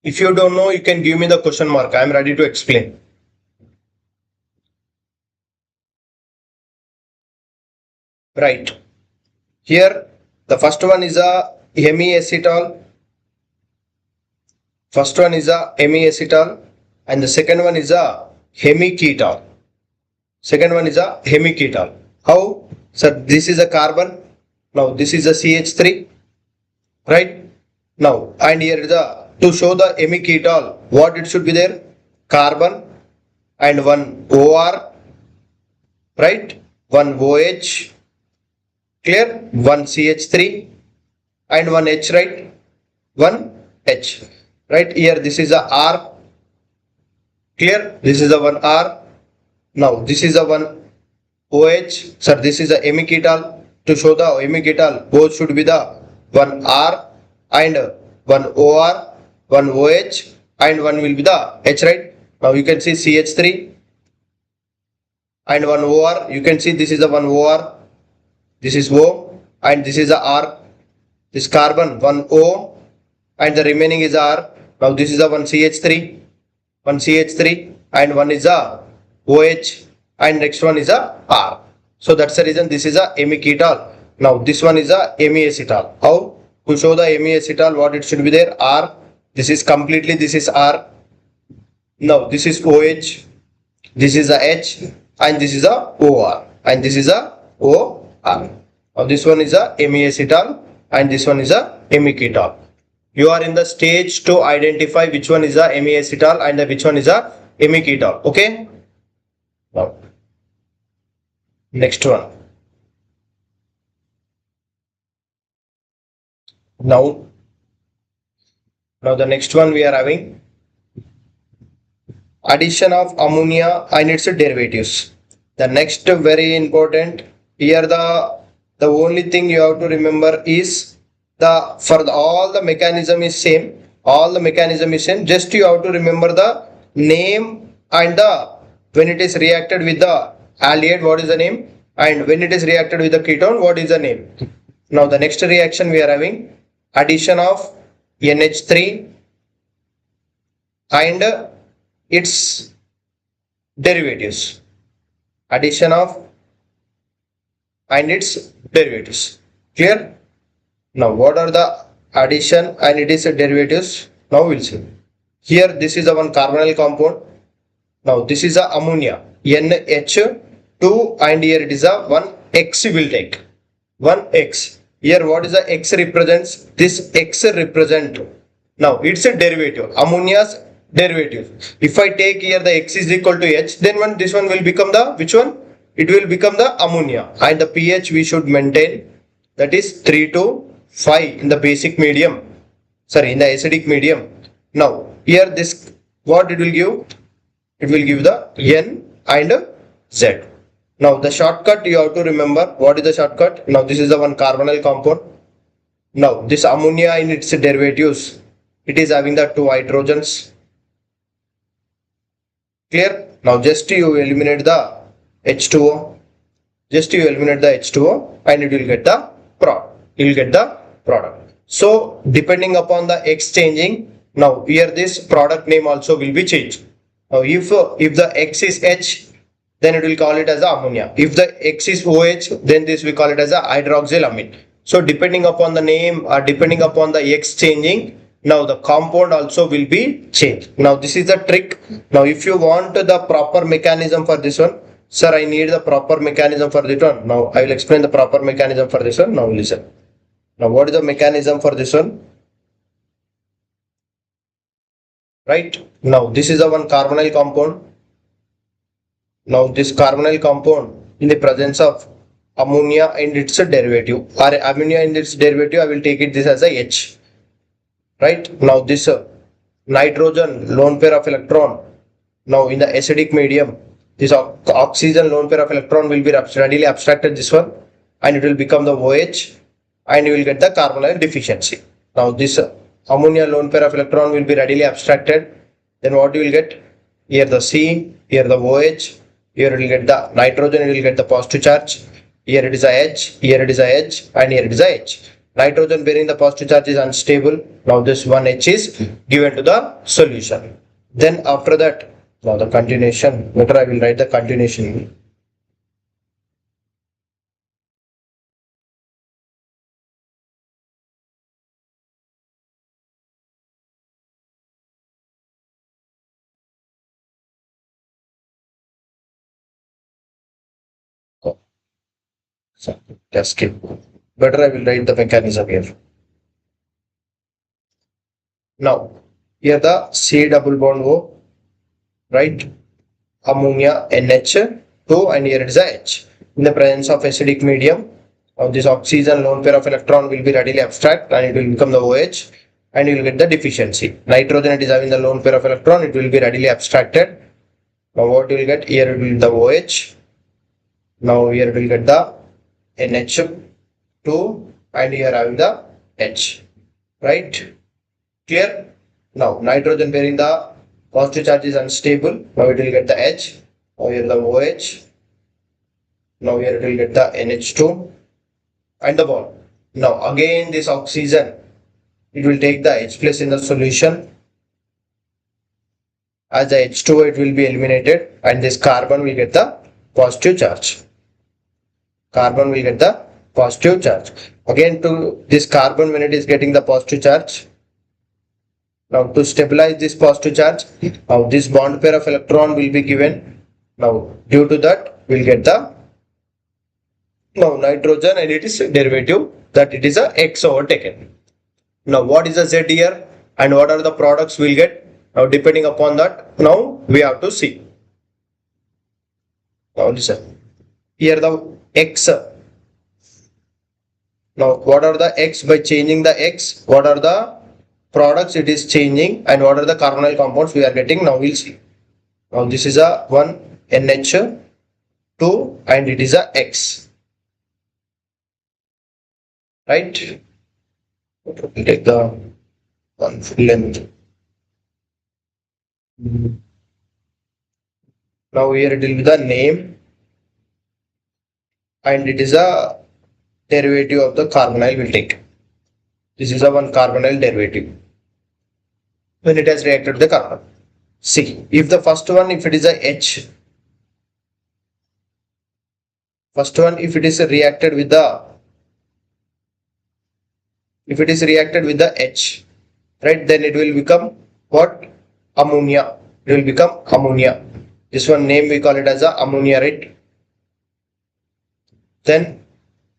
If you don't know, you can give me the question mark. I am ready to explain. Right. Here, the first one is a hemiacetal. First one is a hemiacetal and the second one is a hemiketal. Second one is a hemiketal. How? Sir, this is a carbon. Now this is a CH3. Right? Now, and here is a, to show the hemiketal, what it should be there? Carbon and one OR. Right? One OH. Clear? One CH3 and one H, right? One H. Right? Here this is a R. Clear? This is a one R. Now this is a one OH. Sir, this is a hemiketal. To show the hemiketal, both should be the one R and one OR, one OH and one will be the H, right? Now you can see CH3 and one OR. You can see this is the one OR. This is O and this is a R. This carbon one O and the remaining is R. Now this is a one CH3 and one is a OH and next one is a R. So that's the reason this is a hemiketal. Now this one is a hemiacetal. How? To show the hemiacetal, what it should be there? R. This is completely, this is R. Now this is OH. This is a H and this is a OR and this is a O. Now this one is a hemiacetal and this one is a hemiketal. You are in the stage to identify which one is a hemiacetal and which one is a hemiketal. Okay. Now next one. Now the next one we are having addition of ammonia and its derivatives. The next very important. Here the only thing you have to remember is all the mechanism is same. All the mechanism is same. Just you have to remember the name and the when it is reacted with the aldehyde, what is the name, and when it is reacted with the ketone, what is the name. Now the next reaction we are having addition of NH3 and its derivatives. Addition of and its derivatives. Clear? Now what are the addition and its derivatives? Now we'll see. Here this is a one carbonyl compound. Now this is a ammonia NH2 and here it is a one X will take. One X. Here what is the X represents? This X represent. Now it's a derivative. Ammonia's derivative. If I take here the X is equal to H, then this one will become the which one? It will become the ammonia and the pH we should maintain, that is 3 to 5 in the basic medium, sorry, in the acidic medium. Now here this what it will give? It will give the N and Z. Now the shortcut you have to remember. What is the shortcut? Now this is the one carbonyl compound. Now this ammonia in its derivatives, it is having the two hydrogens. Clear? Now just you eliminate the H2O. Just you eliminate the H2O and it will get the product. You will get the product. So depending upon the X changing, now here this product name also will be changed. Now if the X is H, then it will call it as ammonia. If the X is OH, then this we call it as a hydroxylamine. So depending upon the name or depending upon the X changing, now the compound also will be changed. Now this is the trick. Now if you want the proper mechanism for this one, sir, I need the proper mechanism for this one. Now I will explain the proper mechanism for this one. Now listen. Now what is the mechanism for this one? Right, now this is a one carbonyl compound. Now this carbonyl compound in the presence of ammonia and its derivative, or ammonia and its derivative, I will take it this as a H. Right, now this nitrogen lone pair of electron, now in the acidic medium, this oxygen lone pair of electron will be readily abstracted this one, and it will become the OH, and you will get the carbonyl deficiency. Now this ammonia lone pair of electron will be readily abstracted, then what you will get? Here the C, here the OH, here it will get the nitrogen, it will get the positive charge, here it is a H, here it is a H, and here it is a H. Nitrogen bearing the positive charge is unstable. Now this one H is given to the solution. Then after that, now the continuation, better I will write the continuation. So just skip. Better I will write the mechanism here. Now here the C double bond O, right? Ammonia NH2, and here it is a H. In the presence of acidic medium, this oxygen lone pair of electron will be readily abstract, and it will become the OH, and you will get the deficiency. Nitrogen, it is having the lone pair of electron, it will be readily abstracted. Now what you will get? Here it will be the OH. Now here it will get the NH2, and here having the H. Right? Clear? Now nitrogen bearing the positive charge is unstable. Now it will get the H. Now here the OH. Now here it will get the NH2 and the bond. Now again this oxygen, it will take the H plus in the solution. As the H2O, it will be eliminated, and this carbon will get the positive charge. Carbon will get the positive charge. Again to this carbon, when it is getting the positive charge, now to stabilize this positive charge, now this bond pair of electron will be given. Now due to that, we will get the nitrogen, and it is derivative, that it is a X overtaken. Now what is the Z here, and what are the products we will get? Now depending upon that, now we have to see. Now listen, here the X. Now what are the X? By changing the X, what are the products it is changing, and what are the carbonyl compounds we are getting? Now we'll see. Now this is a one NH2, and it is a X. Right? We'll take the one full length. Now here it will be the name, and it is a derivative of the carbonyl will take. This is a one carbonyl derivative when it has reacted with the carbon. See, if the first one, if it is a H, first one, if it is reacted with the, if it is reacted with the H, right, then it will become what? Ammonia. It will become ammonia. This one name we call it as a ammonia, right? Then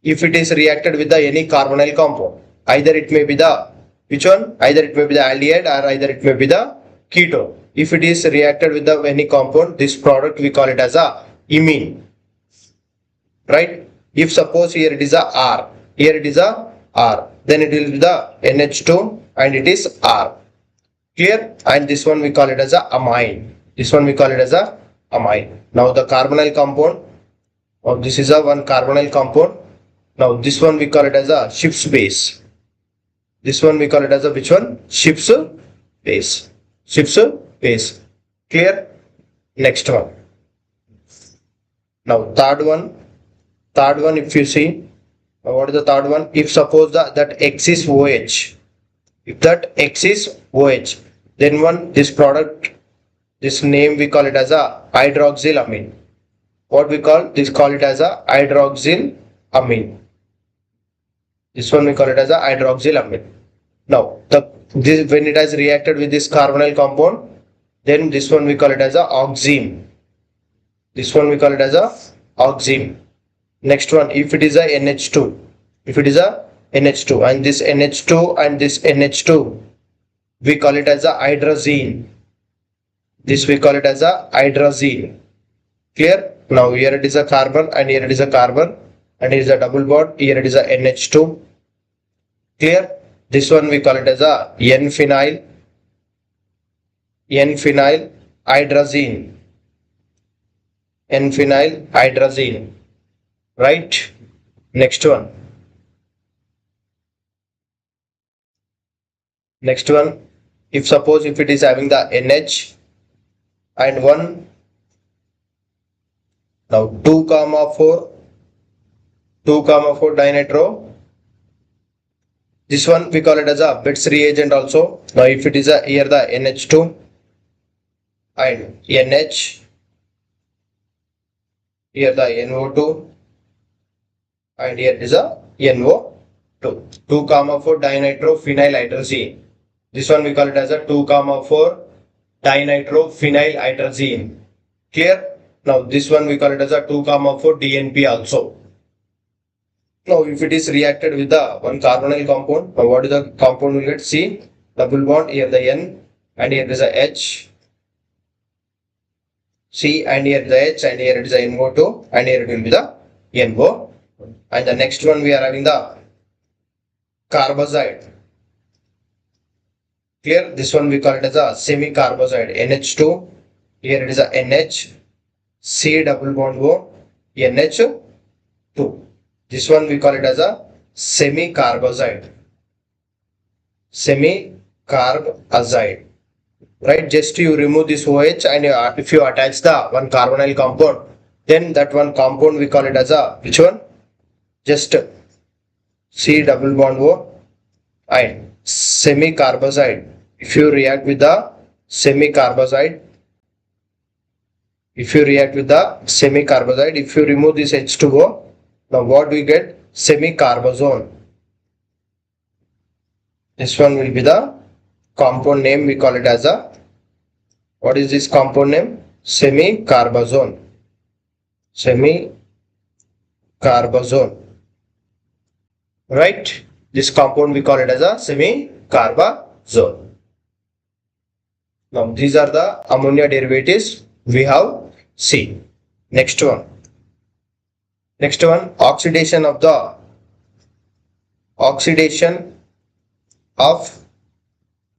if it is reacted with the any carbonyl compound, either it may be the, which one? Either it may be the aldehyde, or either it may be the ketone. If it is reacted with the any compound, this product we call it as a imine. Right? If suppose here it is a R, here it is a R, then it will be the NH2, and it is R. Clear? And this one we call it as a amine. This one we call it as a amine. Now the carbonyl compound, this is a one carbonyl compound. Now this one we call it as a Schiff's base. This one we call it as a which one? Schiff's base. Schiff's base. Clear? Next one. Now third one if you see, what is the third one? If suppose that X is OH, if that X is OH, then one, this product, this name we call it as a hydroxylamine. What we call this? Call it as a hydroxylamine. This one we call it as a hydroxylamine. Now this, when it has reacted with this carbonyl compound, then this one we call it as a oxime. This one we call it as a oxime. Next one, if it is a NH2, if it is a NH2, and this NH2 and this NH2 we call it as a hydrazine. This we call it as a hydrazine. Clear? Now here it is a carbon and here it is a carbon and here is a double bond, here it is a NH2. Clear? This one we call it as a N-phenyl hydrazine. N-phenyl hydrazine. Right? Next one. Next one. If suppose if it is having the NH and 1, now 2,4 dinitro. This one we call it as a Betts reagent also. Now if it is a here the NH2 and NH, here the NO2 and here is a NO2. 2,4 dinitrophenyl hydrazine. This one we call it as a 2,4 dinitrophenyl hydrazine. Clear? Now this one we call it as a 2,4 DNP also. Now if it is reacted with the one carbonyl compound, now what is the compound we get? C, double bond, here the N and here is a H. C and here the H and here it is a NO2 and here it will be the NO. And the next one we are having the carbazide. Clear? This one we call it as a semi-carbazide. NH2, here it is a NH, C double bond O, NH2. This one we call it as a semi-carbazide. Semi-carbazide. Right? Just you remove this OH and if you attach the one carbonyl compound, then that one compound we call it as a which one? Just C double bond O and semi-carbazide. If you react with the semi-carbazide, if you remove this H2O, now what we get? Semi-carbazone. This one will be the compound name, we call it as a, what is this compound name? Semi-carbazone. Semi-carbazone. Right? This compound we call it as a semi-carbazone. Now these are the ammonia derivatives we have seen. Next one, oxidation of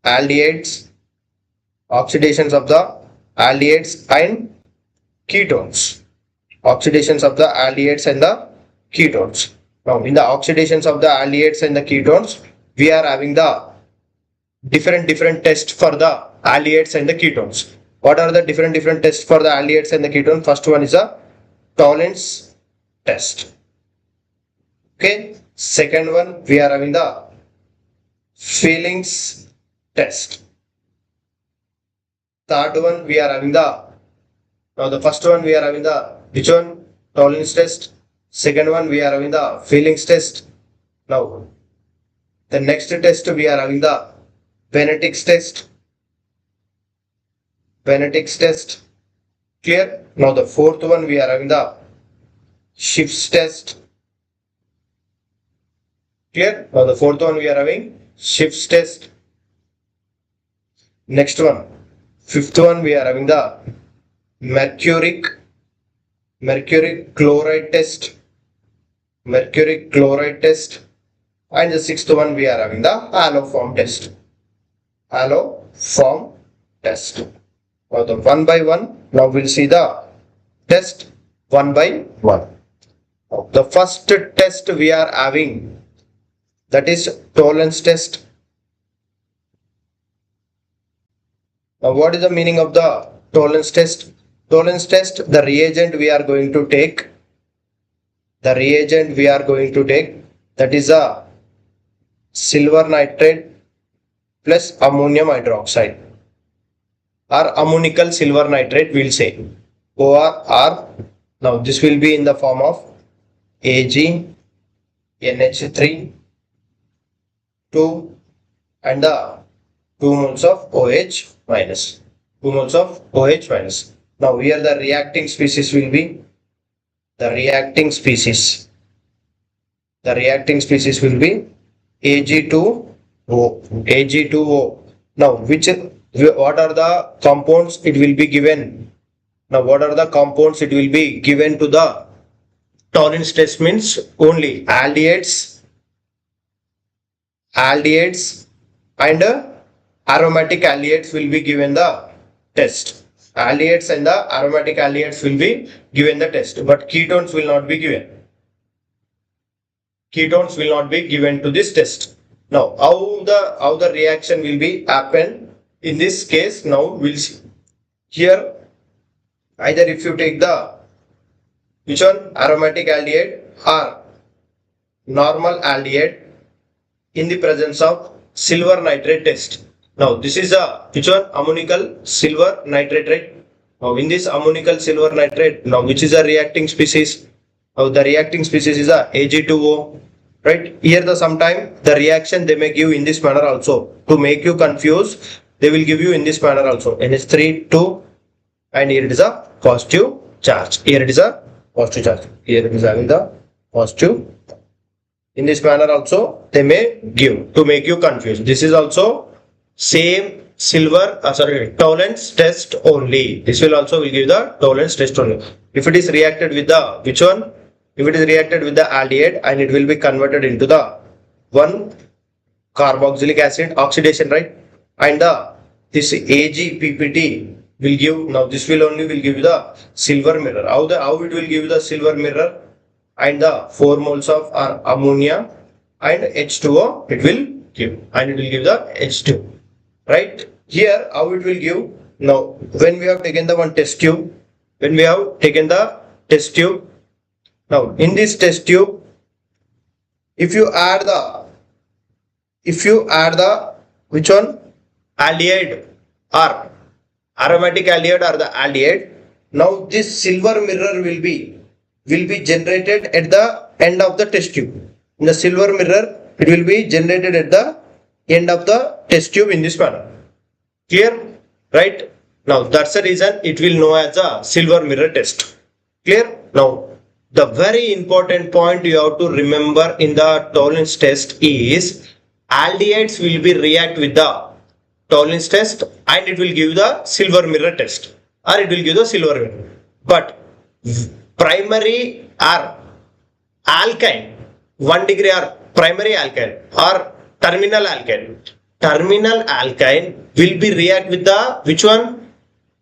aldehydes, oxidations of the aldehydes and ketones. Oxidations of the aldehydes and the ketones. Now in the oxidations of the aldehydes and the ketones, we are having the different tests for the aldehydes and the ketones. What are the different tests for the aldehydes and the ketones? First one is a tolerance test. Okay. Second one, we are having the feelings test. Third one, we are having the, now the first one we are having the which one? Tolerance test. Second one we are having the feelings test. Now the next test we are having the phonetics test. Clear? Now the fourth one we are having the shifts test. Clear? Now the fourth one we are having shifts test. Next one, fifth one we are having the mercuric chloride test. And the sixth one we are having the haloform test. Now the one by one, now we'll see the test one by one. The first test we are having, that is tolerance test. Now what is the meaning of the tolerance test? Tolerance test, the reagent we are going to take, that is a silver nitrate plus ammonium hydroxide, or ammonical silver nitrate we'll say, OR. Now this will be in the form of AgNH3 2 and the 2 moles of OH minus. Now here the reacting species will be, the reacting species will be Ag2O, Ag2O. Now, what are the compounds it will be given? Now, what are the compounds it will be given to the tolerance test? Means only aldehydes and aromatic aldehydes will be given the test. Aldehydes and the aromatic aldehydes will be given the test, but ketones will not be given. Ketones will not be given to this test. Now, how the reaction will be happen in this case? Now we'll see. Here, either if you take the which one, aromatic aldehyde or normal aldehyde in the presence of silver nitrate test. Now this is a which one, ammonical silver nitrate, right? Now in this ammonical silver nitrate, now which is a reacting species? Now the reacting species is a Ag2O, right? Here the sometime the reaction they may give in this manner also to make you confused. They will give you in this manner also NH3 2, and here it is a positive charge. Here it is a positive charge. Here it is having the positive. In this manner also they may give to make you confused. This is also same silver tolerance test only. This will also will give the tolerance test only. If it is reacted with the which one? If it is reacted with the aldehyde, and it will be converted into the 1 carboxylic acid oxidation, right? And this AgPPT will give, now this will only will give you the silver mirror. How it will give you the silver mirror? And the 4 moles of ammonia and H2O it will give, and it will give the H2, right? Here how it will give? Now when we have taken the one test tube, now in this test tube, if you add the which one, aldehyde or aromatic aldehyde or the aldehyde, now this silver mirror will be generated at the end of the test tube. In the silver mirror, it will be generated at the end of the test tube in this manner. Clear? Right? Now that's the reason it will know as a silver mirror test. Clear? Now the very important point you have to remember in the tolerance test is aldehydes will be react with the tolerance test, and it will give the silver mirror test, or it will give the silver mirror. But primary or alkyne 1 degree or primary alkyne or terminal alkyne will be react with the which one,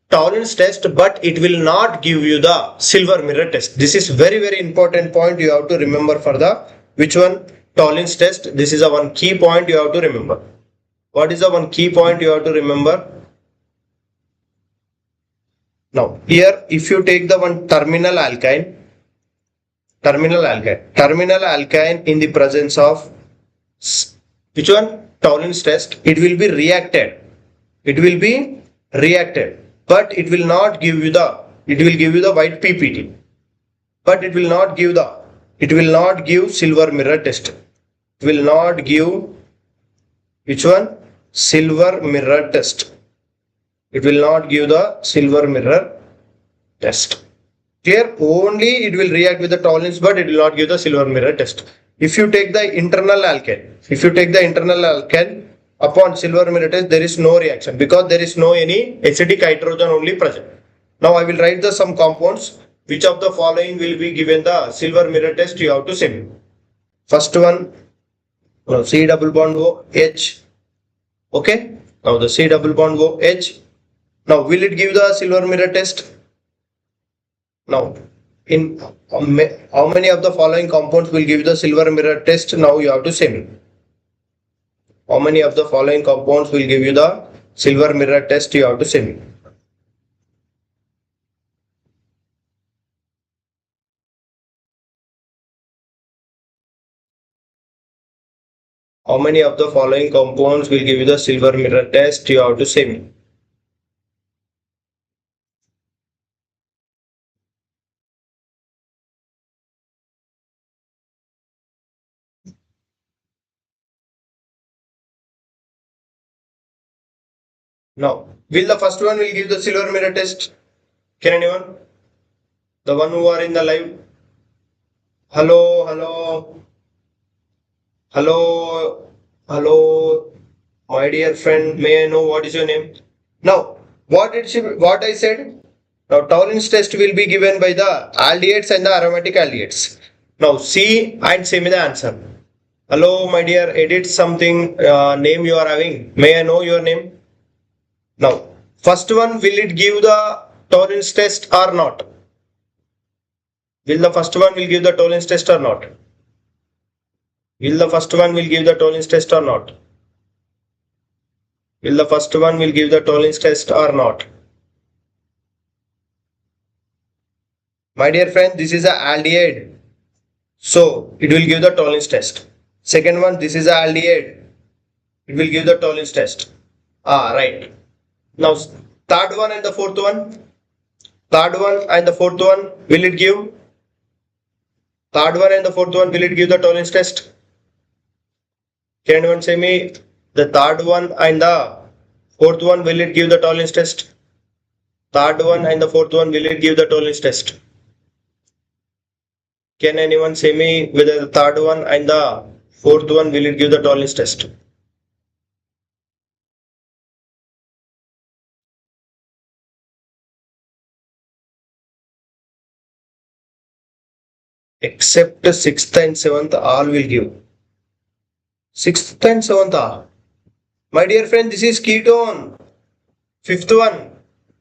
tolerance test, but it will not give you the silver mirror test. This is very important point you have to remember for the which one, tolerance test. This is a one key point you have to remember. What is the one key point you have to remember? Now here if you take the one terminal alkyne in the presence of which one, tolerance test, it will be reacted, but it will not give you the, it will give you the white PPT, but it will not give silver mirror test. It will not give which one, silver mirror test. It will not give the silver mirror test. Clear? Only it will react with the tolerance, but it will not give the silver mirror test. If you take the internal alkane, upon silver mirror test, there is no reaction because there is no any acidic hydrogen only present. Now I will write the some compounds. Which of the following will be given the silver mirror test? You have to say me. First one, C double bond OH. Okay. Now the C double bond OH. Now will it give the silver mirror test? Now in how many of the following compounds will give the silver mirror test? Now you have to say me. How many of the following compounds will give you the silver mirror test? You have to say me. How many of the following compounds will give you the silver mirror test? You have to say me. Now, will the first one will give the silver mirror test? Can anyone? The one who are in the live? Hello. Hello, my dear friend. May I know what is your name? Now, what I said? Now, tolerance test will be given by the aldehydes and the aromatic aldehydes. Now, see and say me the answer. Hello, my dear. Edit something name you are having. May I know your name? Now, first one, will it give the tolerance test or not? Will the first one will give the tolerance test or not? Will the first one will give the tolerance test or not? Will the first one will give the tolerance test or not? My dear friend, this is a aldehyde. So it will give the tolerance test. Second one, this is a aldehyde. It will give the tolerance test. Right. Now third one and the fourth one. Third one and the fourth one, will it give? Third one and the fourth one, will it give the tolerance test? Can anyone say me the third one and the fourth one, will it give the tolerance test? Third one and the fourth one, will it give the tolerance test? Can anyone say me whether the third one and the fourth one, will it give the tolerance test? Except sixth and seventh, all will give. Sixth and seventh are. My dear friend, this is ketone. Fifth one.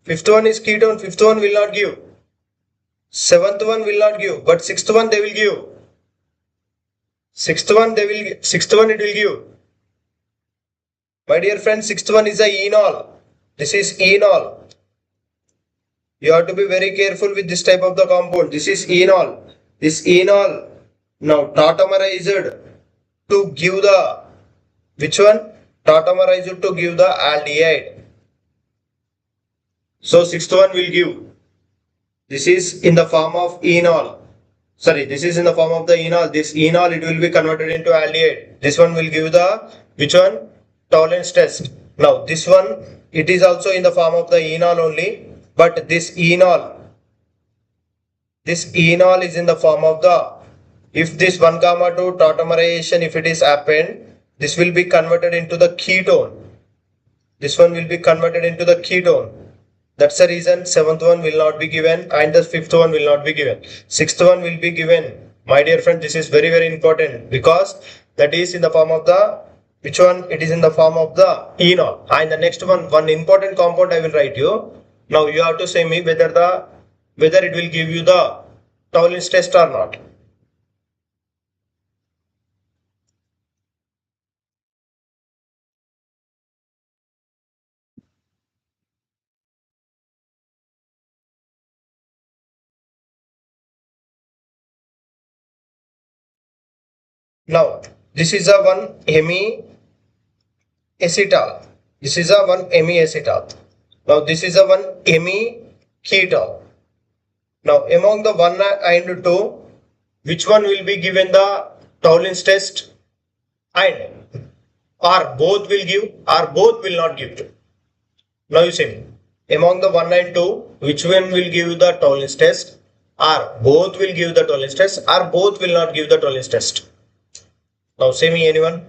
Fifth one is ketone. Fifth one will not give. Seventh one will not give. But sixth one they will give. Sixth one it will give. My dear friend, sixth one is a enol. This is enol. You have to be very careful with this type of the compound. This is enol. This enol now tautomerized to give the which one? Tautomerized to give the aldehyde. So sixth one will give. This is in the form of enol. Sorry, this is in the form of the enol. This enol it will be converted into aldehyde. This one will give the which one? Tolerance test. Now this one it is also in the form of the enol only, but this enol is in the form of the, if this 1, 2 tautomerization if it is happened, this will be converted into the ketone. This one will be converted into the ketone. That's the reason seventh one will not be given and the fifth one will not be given. Sixth one will be given. My dear friend, this is very, very important because that is in the form of the, which one? It is in the form of the enol. And the next one important compound I will write you. Now you have to say me whether it will give you the tolerance test or not. Now this is a one hemi-acetal. This is a one hemi-acetal. Now this is a one hemi-ketol. Now among the 1 and 2, which one will be given the tolerance test? And or both will give or both will not give. Now you say among the 1 and 2, which one will give the tolerance test? Or both will give the tolerance test or both will not give the tolerance test? Now say me anyone.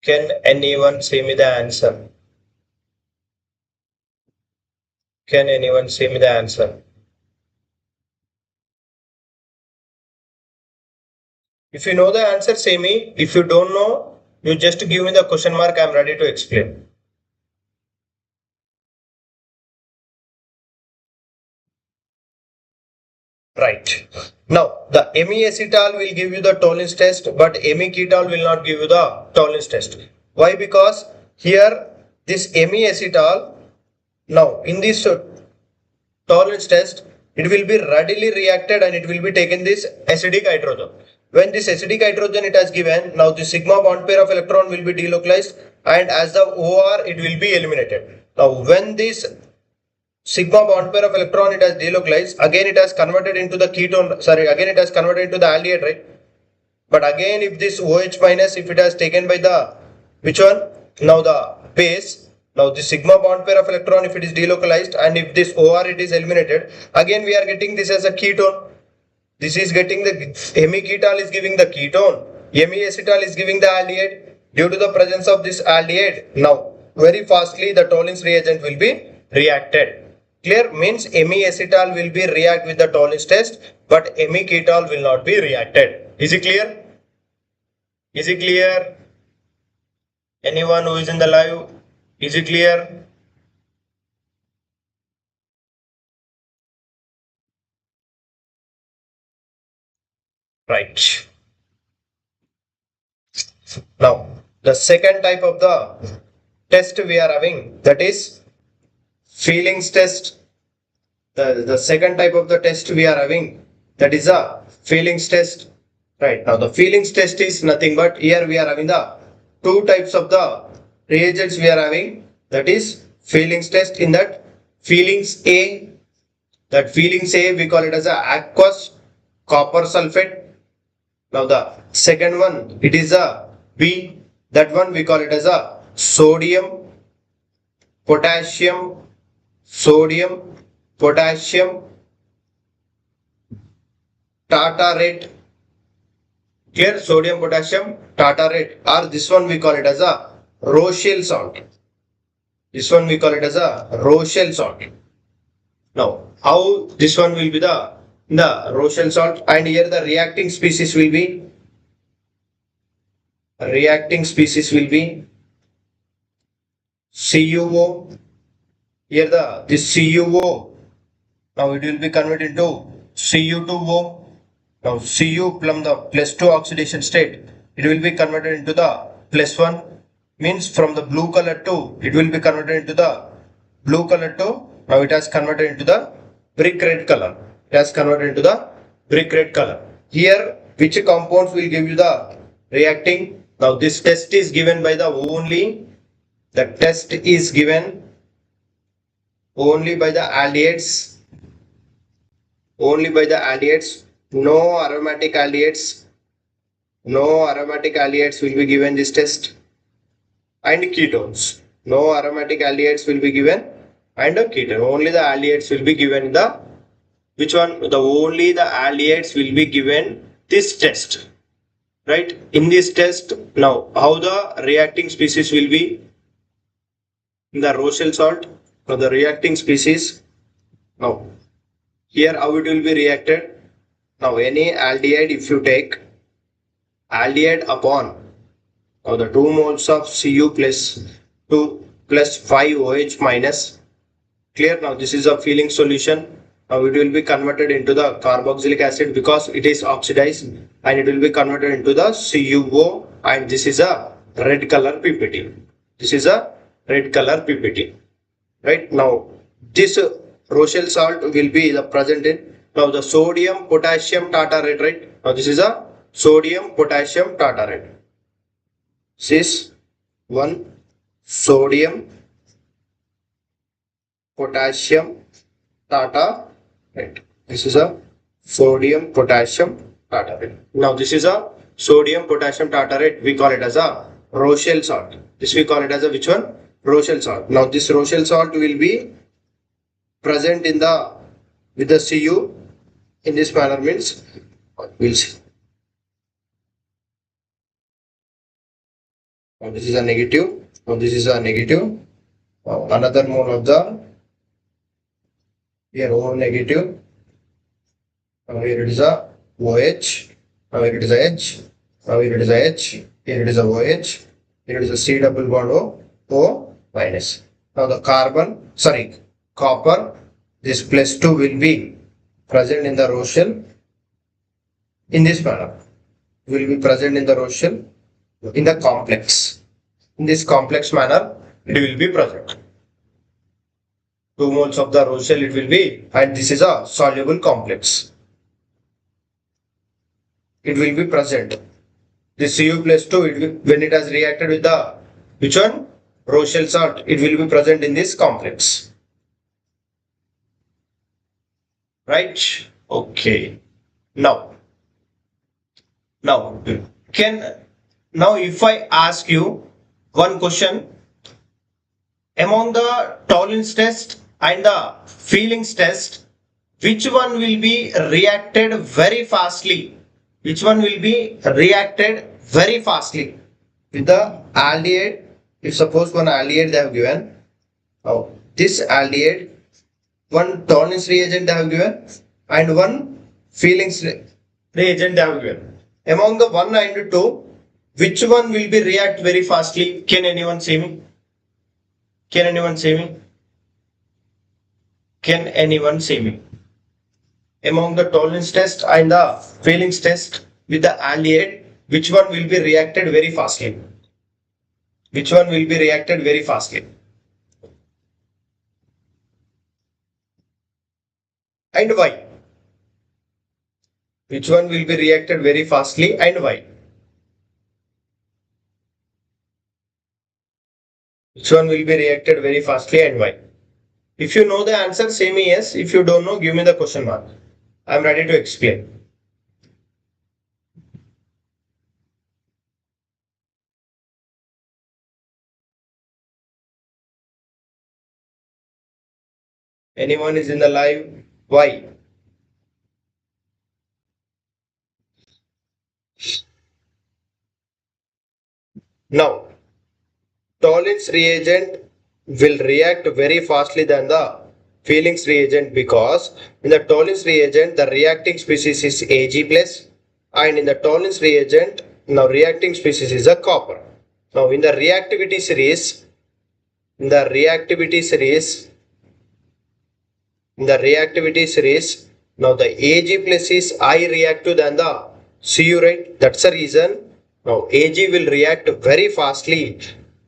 Can anyone say me the answer? Can anyone say me the answer? If you know the answer, say me. If you don't know, you just give me the question mark. I am ready to explain. Right. Now, the hemi-acetal will give you the tolerance test, but hemi-ketol will not give you the tolerance test. Why? Because here this hemi-acetal, now in this tolerance test, it will be readily reacted and it will be taken this acidic hydrogen. When this acidic hydrogen it has given, now the sigma bond pair of electron will be delocalized and as the OR it will be eliminated. Now when this sigma bond pair of electron it has delocalized, again it has converted into the ketone, sorry, again it has converted into the aldehyde, right? But again if this OH minus if it has taken by the which one? Now the base. Now the sigma bond pair of electron, if it is delocalized and if this OR it is eliminated, again we are getting this as a ketone. This is getting the hemiketal is giving the ketone, hemiacetal is giving the aldehyde. Due to the presence of this aldehyde, now very fastly the Tollens reagent will be reacted. Clear? Means hemiacetal will be react with the Tollens test, but hemiketal will not be reacted. Is it clear? Is it clear? Anyone who is in the live? Is it clear? Right. Now, the second type of the test we are having, that is feelings test. The second type of the test we are having, that is a feelings test. Right. Now, the feelings test is nothing but here we are having the two types of the reagents we are having, that is feelings test. In that feelings A, that feelings A we call it as a aqueous copper sulfate. Now the second one, it is a B, that one we call it as a sodium potassium tartarate. Here sodium potassium tartarate, or this one we call it as a Rochelle salt. This one we call it as a Rochelle salt. Now how this one will be the Rochelle salt, and here the reacting species will be CuO. Here this CuO, now it will be converted into Cu2O. Now Cu from the +2 oxidation state, it will be converted into the +1, means from the blue color to, it will be converted into the blue color to, now it has converted into the brick red color. It has converted into the brick red color. Here which compounds will give you the reacting? Now this test is given by the only by the aldehydes, no aromatic aldehydes will be given this test, and ketones, no aromatic aldehydes will be given, and a ketone, only the aldehydes will be given. The which one? The only the aldehydes will be given this test, right? In this test, now how the reacting species will be in the Rochelle salt. Now the reacting species, now here how it will be reacted? Now any aldehyde, if you take aldehyde upon, now the 2 moles of Cu plus 2 plus 5 OH minus. Clear? Now this is a feeling solution. Now it will be converted into the carboxylic acid because it is oxidized, and it will be converted into the CuO, and this is a red color PPT. This is a red color PPT. Right? Now this Rochelle salt will be the present in, now the sodium potassium tartarate, right? Now this is a sodium potassium tartarate. This is one sodium potassium tartarate. This is a sodium potassium tartarate. Now this is a sodium potassium tartarate. We call it as a Rochelle salt. This we call it as a which one? Rochelle salt. Now this Rochelle salt will be present in the with the Cu in this manner, means we'll see. Now this is a negative. Now this is a negative. Now another mole of the here O negative. Now here it is a OH. Now here it is a H. Now here it is a H. Here it is a OH. Here it is a C double bond O minus. Now the copper, this +2 will be present in the Rochelle in this manner. Will be present in the Rochelle in the complex. In this complex manner, it will be present. 2 moles of the Rochelle it will be, and this is a soluble complex. It will be present. This Cu +2, when it has reacted with the which one? Rochelle salt, it will be present in this complex. Right? Okay. Now if I ask you one question. Among the tolerance test and the feelings test, which one will be reacted very fastly? Which one will be reacted very fastly? With the aldehyde, if suppose one aldehyde they have given, oh, this aldehyde, one tolerance reagent they have given and one feelings reagent they have given. Among the 1 and 2, which one will be react very fastly? Can anyone say me? Can anyone say me? Can anyone say me? Among the tolerance test and the feelings test with the aldehyde, which one will be reacted very fastly? Which one will be reacted very fastly? And why? Which one will be reacted very fastly and why? Which one will be reacted very fastly and why? If you know the answer, say me yes. If you don't know, give me the question mark. I am ready to explain. Anyone is in the live? Why? Now, tolerance reagent will react very fastly than the feelings reagent because in the tolerance reagent the reacting species is Ag plus and in the tolerance reagent now reacting species is a copper. Now in the reactivity series, now the Ag plus is I reactive than the Cu, right? That's the reason now Ag will react very fastly.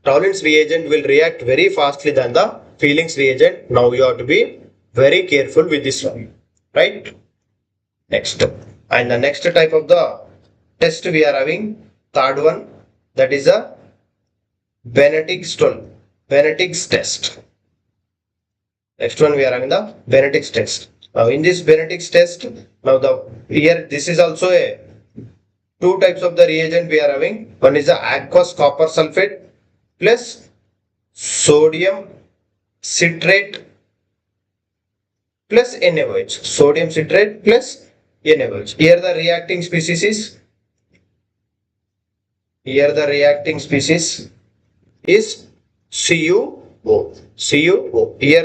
Tolerance reagent will react very fastly than the feelings reagent. Now you have to be very careful with this one, right? Next, and the next type of the test we are having, third one, that is a Bennett's test. Next one we are having the Bennett's test. Now in this Bennett's test, now this is also a two types of the reagent we are having. One is the aqueous copper sulfate plus sodium citrate plus NaOH. Sodium citrate plus NaOH. Here the reacting species is CuO. Here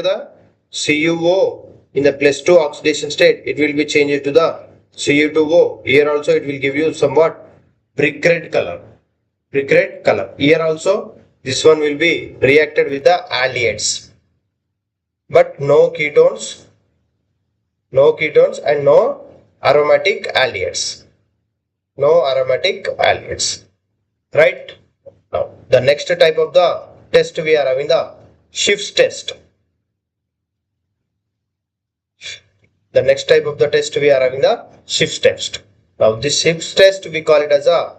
the CuO in the +2 oxidation state, it will be changed to the Cu2O. Here also it will give you somewhat brick red color. Here also this one will be reacted with the aldehydes, but no ketones and no aromatic aldehydes. Right? Now the next type of the test we are having the Schiff's test. The next type of the test we are having the Schiff's test. Now this Schiff's test we call it as a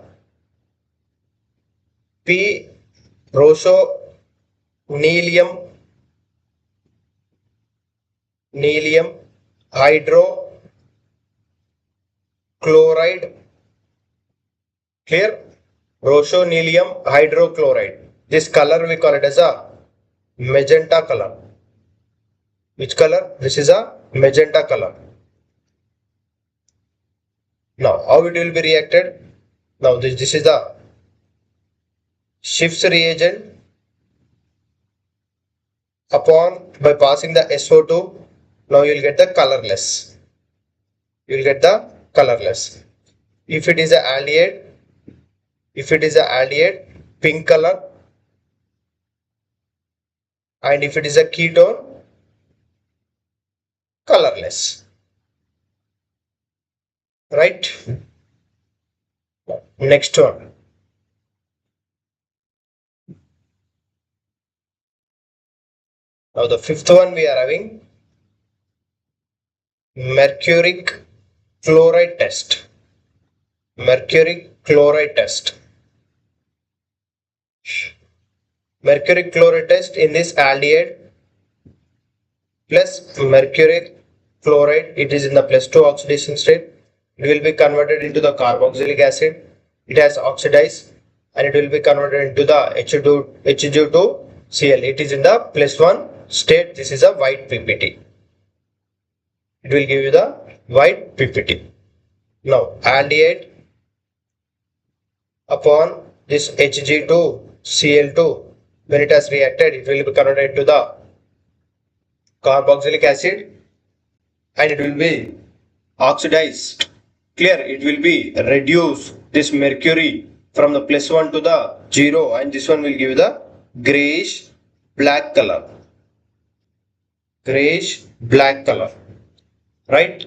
P-rosonelium hydrochloride. Clear? Rosonelium hydrochloride. This color we call it as a magenta color. Which color? This is a magenta color. Now how it will be reacted? Now this is the Schiff's reagent. By passing the SO2, now you will get the colorless. If it is a aldehyde, pink color, and if it is a ketone, colorless. Right? Next one. Now the fifth one we are having mercuric chloride test. Mercuric chloride test in this aldehyde plus mercuric chloride, it is in the +2 oxidation state. It will be converted into the carboxylic acid. It has oxidized and it will be converted into the Hg2Cl. It is in the +1 state. This is a white PPT. It will give you the white PPT. Now aldehyde upon this Hg2Cl2, when it has reacted, it will be converted into the carboxylic acid and it will be oxidized. Clear? It will be reduce this mercury from the +1 to the 0, and this one will give you the grayish black color. Grayish black color. Right?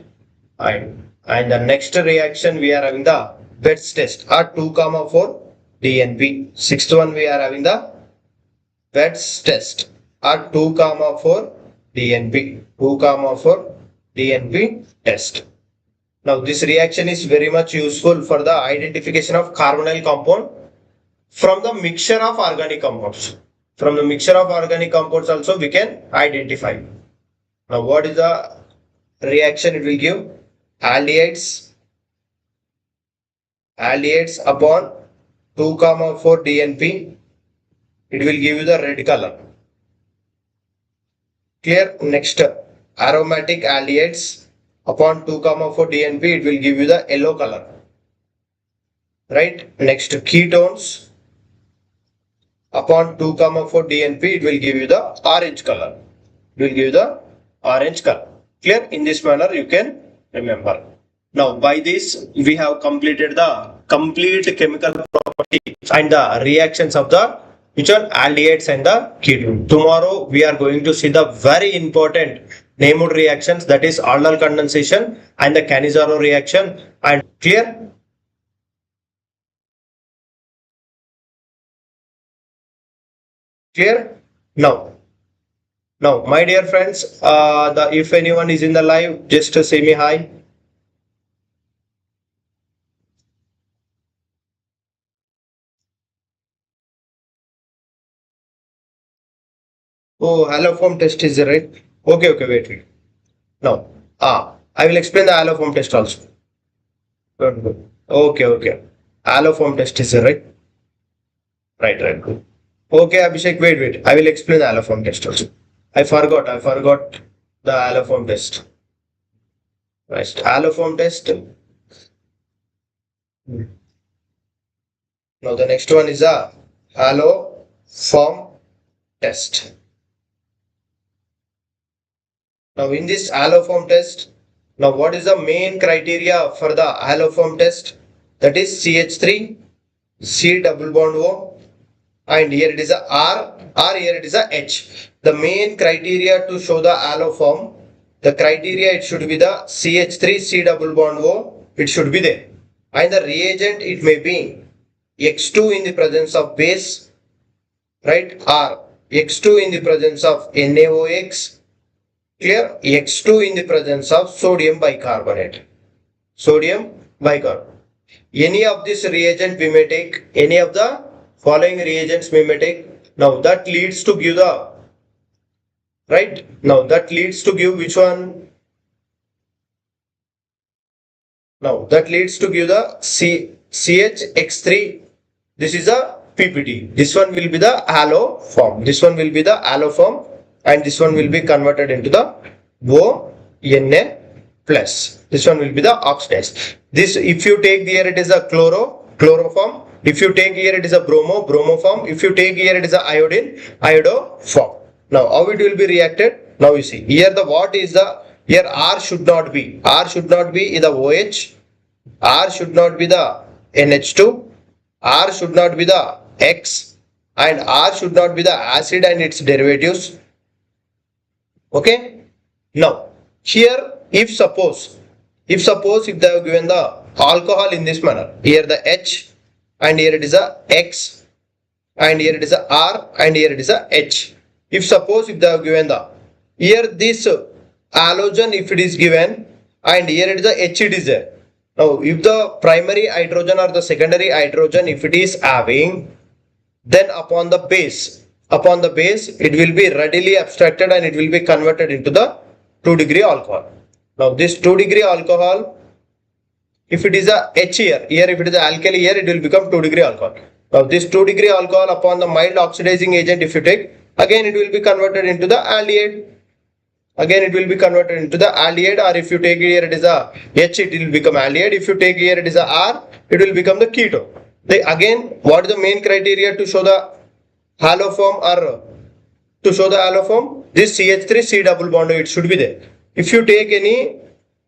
And the next reaction we are having the Betz test R2,4 DNP. Sixth one we are having the Betz test R2,4 DNP. 2,4 DNP test. Now this reaction is very much useful for the identification of carbonyl compound from the mixture of organic compounds. From the mixture of organic compounds also we can identify. Now what is the reaction it will give? Aldehydes upon 2,4 DNP. It will give you the red color. Clear? Next, aromatic aldehydes upon 2,4 DNP, it will give you the yellow color. Right? Next, ketones upon 2,4 DNP, it will give you the orange color. It will give you the orange color. Clear? In this manner you can remember. Now by this we have completed the complete chemical properties and the reactions of the aldehydes and the ketone. Tomorrow we are going to see the very important named reactions, that is aldol condensation and the Cannizzaro reaction. And clear? Clear? Now my dear friends, if anyone is in the live, just say me hi. Oh, haloform test is right. Okay, wait. Now, I will explain the haloform test also. Good. Okay. Haloform test is right. Right, good. Okay, Abhishek, wait. I will explain the haloform test also. I forgot the haloform test. Right, haloform test. Now the next one is a haloform test. Now in this haloform test, now what is the main criteria for the haloform test? That is CH3, C double bond O, and here it is a R, here it is a H. The main criteria to show the haloform, the criteria, it should be the CH3, C double bond O, it should be there. And the reagent, it may be X2 in the presence of base, right, or X2 in the presence of NaOH, clear, X2 in the presence of sodium bicarbonate. Any of this reagent we may take, any of the following reagents we may take. Now that leads to give the, right, now that leads to give which one? Now that leads to give the CHX3. This is a PPT. This one will be the haloform. This one will be the haloform, and this one will be converted into the ONA plus. This one will be the oxidized. This, if you take here, it is a chloroform. If you take here, it is a bromoform. If you take here, it is a iodoform. Now how it will be reacted? Now you see here the what is the, here R should not be the OH, R should not be the NH2, R should not be the X, and R should not be the acid and its derivatives. Okay. Now here, if suppose they have given the alcohol in this manner, here the H, and here it is a X, and here it is a R, and here it is a H. If they have given the, here this halogen, if it is given, and here it is a H, it is there. Now if the primary hydrogen or the secondary hydrogen, if it is having, then upon the base it will be readily abstracted and it will be converted into the 2-degree alcohol. Now this 2-degree alcohol, if it is a H here if it is a alkali here, it will become 2-degree alcohol. Now this 2-degree alcohol upon the mild oxidizing agent, if you take, again it will be converted into the aldehyde. Again it will be converted into the aldehyde, or if you take here it is a H, it will become aldehyde. If you take here it is a R, it will become the ketone. Again, what is the main criteria to show the haloform or to show the haloform? This CH3 C double bond, it should be there. If you take any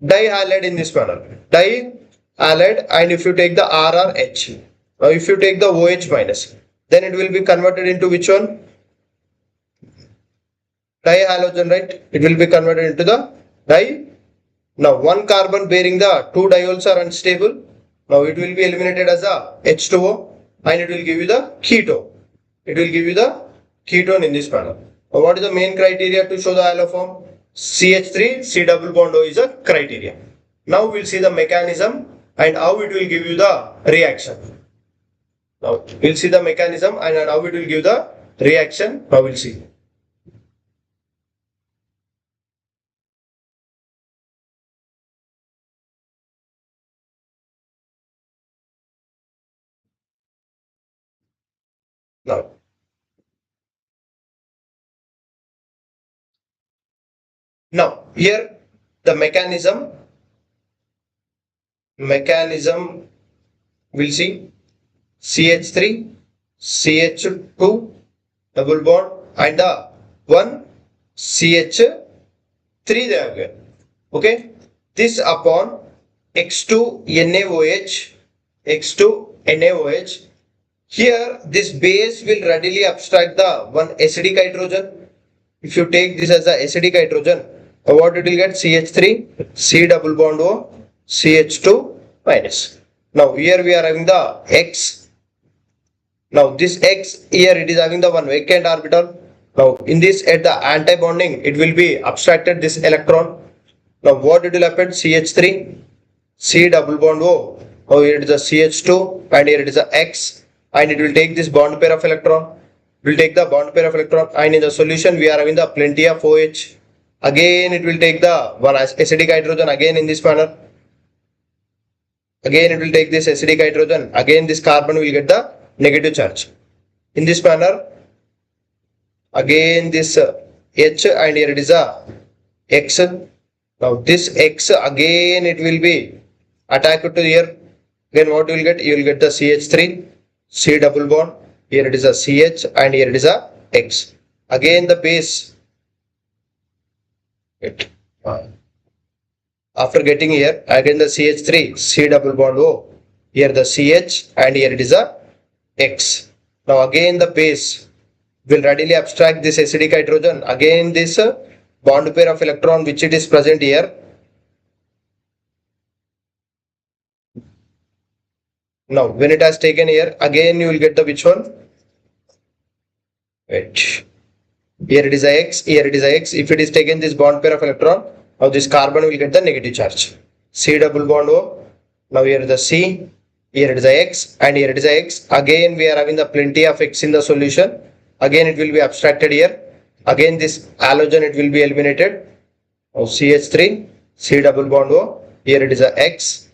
dihalide in this manner, dihalide, and if you take the RRH, now if you take the OH minus, then it will be converted into which one? Dihalogen, right? It will be converted into the di. Now one carbon bearing the two diols are unstable. Now it will be eliminated as a H2O, and it will give you the ketone. It will give you the ketone in this manner. Now what is the main criteria to show the haloform? CH3 C double bond O is a criteria. Now we'll see the mechanism and how it will give you the reaction. Now we'll see the mechanism and how it will give the reaction. Now we'll see. Now here the mechanism we'll see CH3 CH2 double bond and the one CH3 they have given. Okay, this upon X2 NaOH. Here this base will readily abstract the one acidic hydrogen. If you take this as the acidic hydrogen, what it will get? CH3 C double bond O CH2 minus. Now here we are having the X. Now this X here it is having the one vacant orbital. Now in this at the anti-bonding it will be abstracted this electron. Now what it will happen? CH3 C double bond O. Now here it is a CH2 and here it is a X, and it will take this bond pair of electron. Will take the bond pair of electron, and in the solution we are having the plenty of OH. Again it will take the one acidic hydrogen again in this manner. Again it will take this acidic hydrogen. Again this carbon will get the negative charge. In this manner, again this H, and here it is a X. Now this X again it will be attacked to here. Again what you will get? You will get the CH3 C double bond. Here it is a CH and here it is a X. Again the base. After getting here, again the CH3 C double bond O. Here the CH and here it is a X. Now again the base will readily abstract this acidic hydrogen. Again this bond pair of electron which it is present here. Now when it has taken here, again you will get the which one? Wait. Here it is a X, here it is a X. If it is taken this bond pair of electron, now this carbon will get the negative charge. C double bond O. Now here is the C, here it is a X, and here it is a X. Again we are having the plenty of X in the solution. Again it will be abstracted here. Again this halogen it will be eliminated. Now CH3 C double bond O. Here it is a X.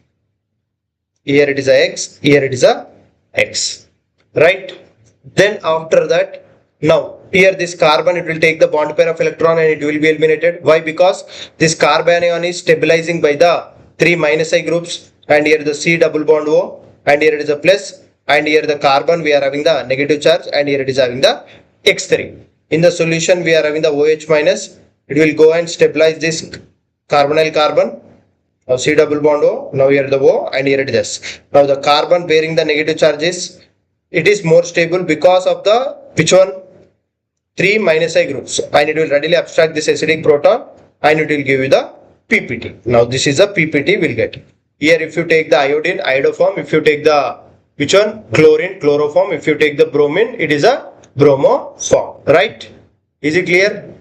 Here it is a X. Here it is a X. Right. Then after that, now here this carbon it will take the bond pair of electron and it will be eliminated. Why? Because this carbanion is stabilizing by the 3 minus I groups, and here the C double bond O, and here it is a plus, and here the carbon we are having the negative charge, and here it is having the X3. In the solution we are having the OH minus. It will go and stabilize this carbonyl carbon. Now C double bond O. Now here the O and here it is S. Now the carbon bearing the negative charges, it is more stable because of the which one? 3 minus I groups, and it will readily abstract this acidic proton and it will give you the PPT. Now this is a PPT we'll get. Here if you take the iodine, iodoform. If you take the which one? Chlorine, chloroform. If you take the bromine, it is a bromoform. Right? Is it clear?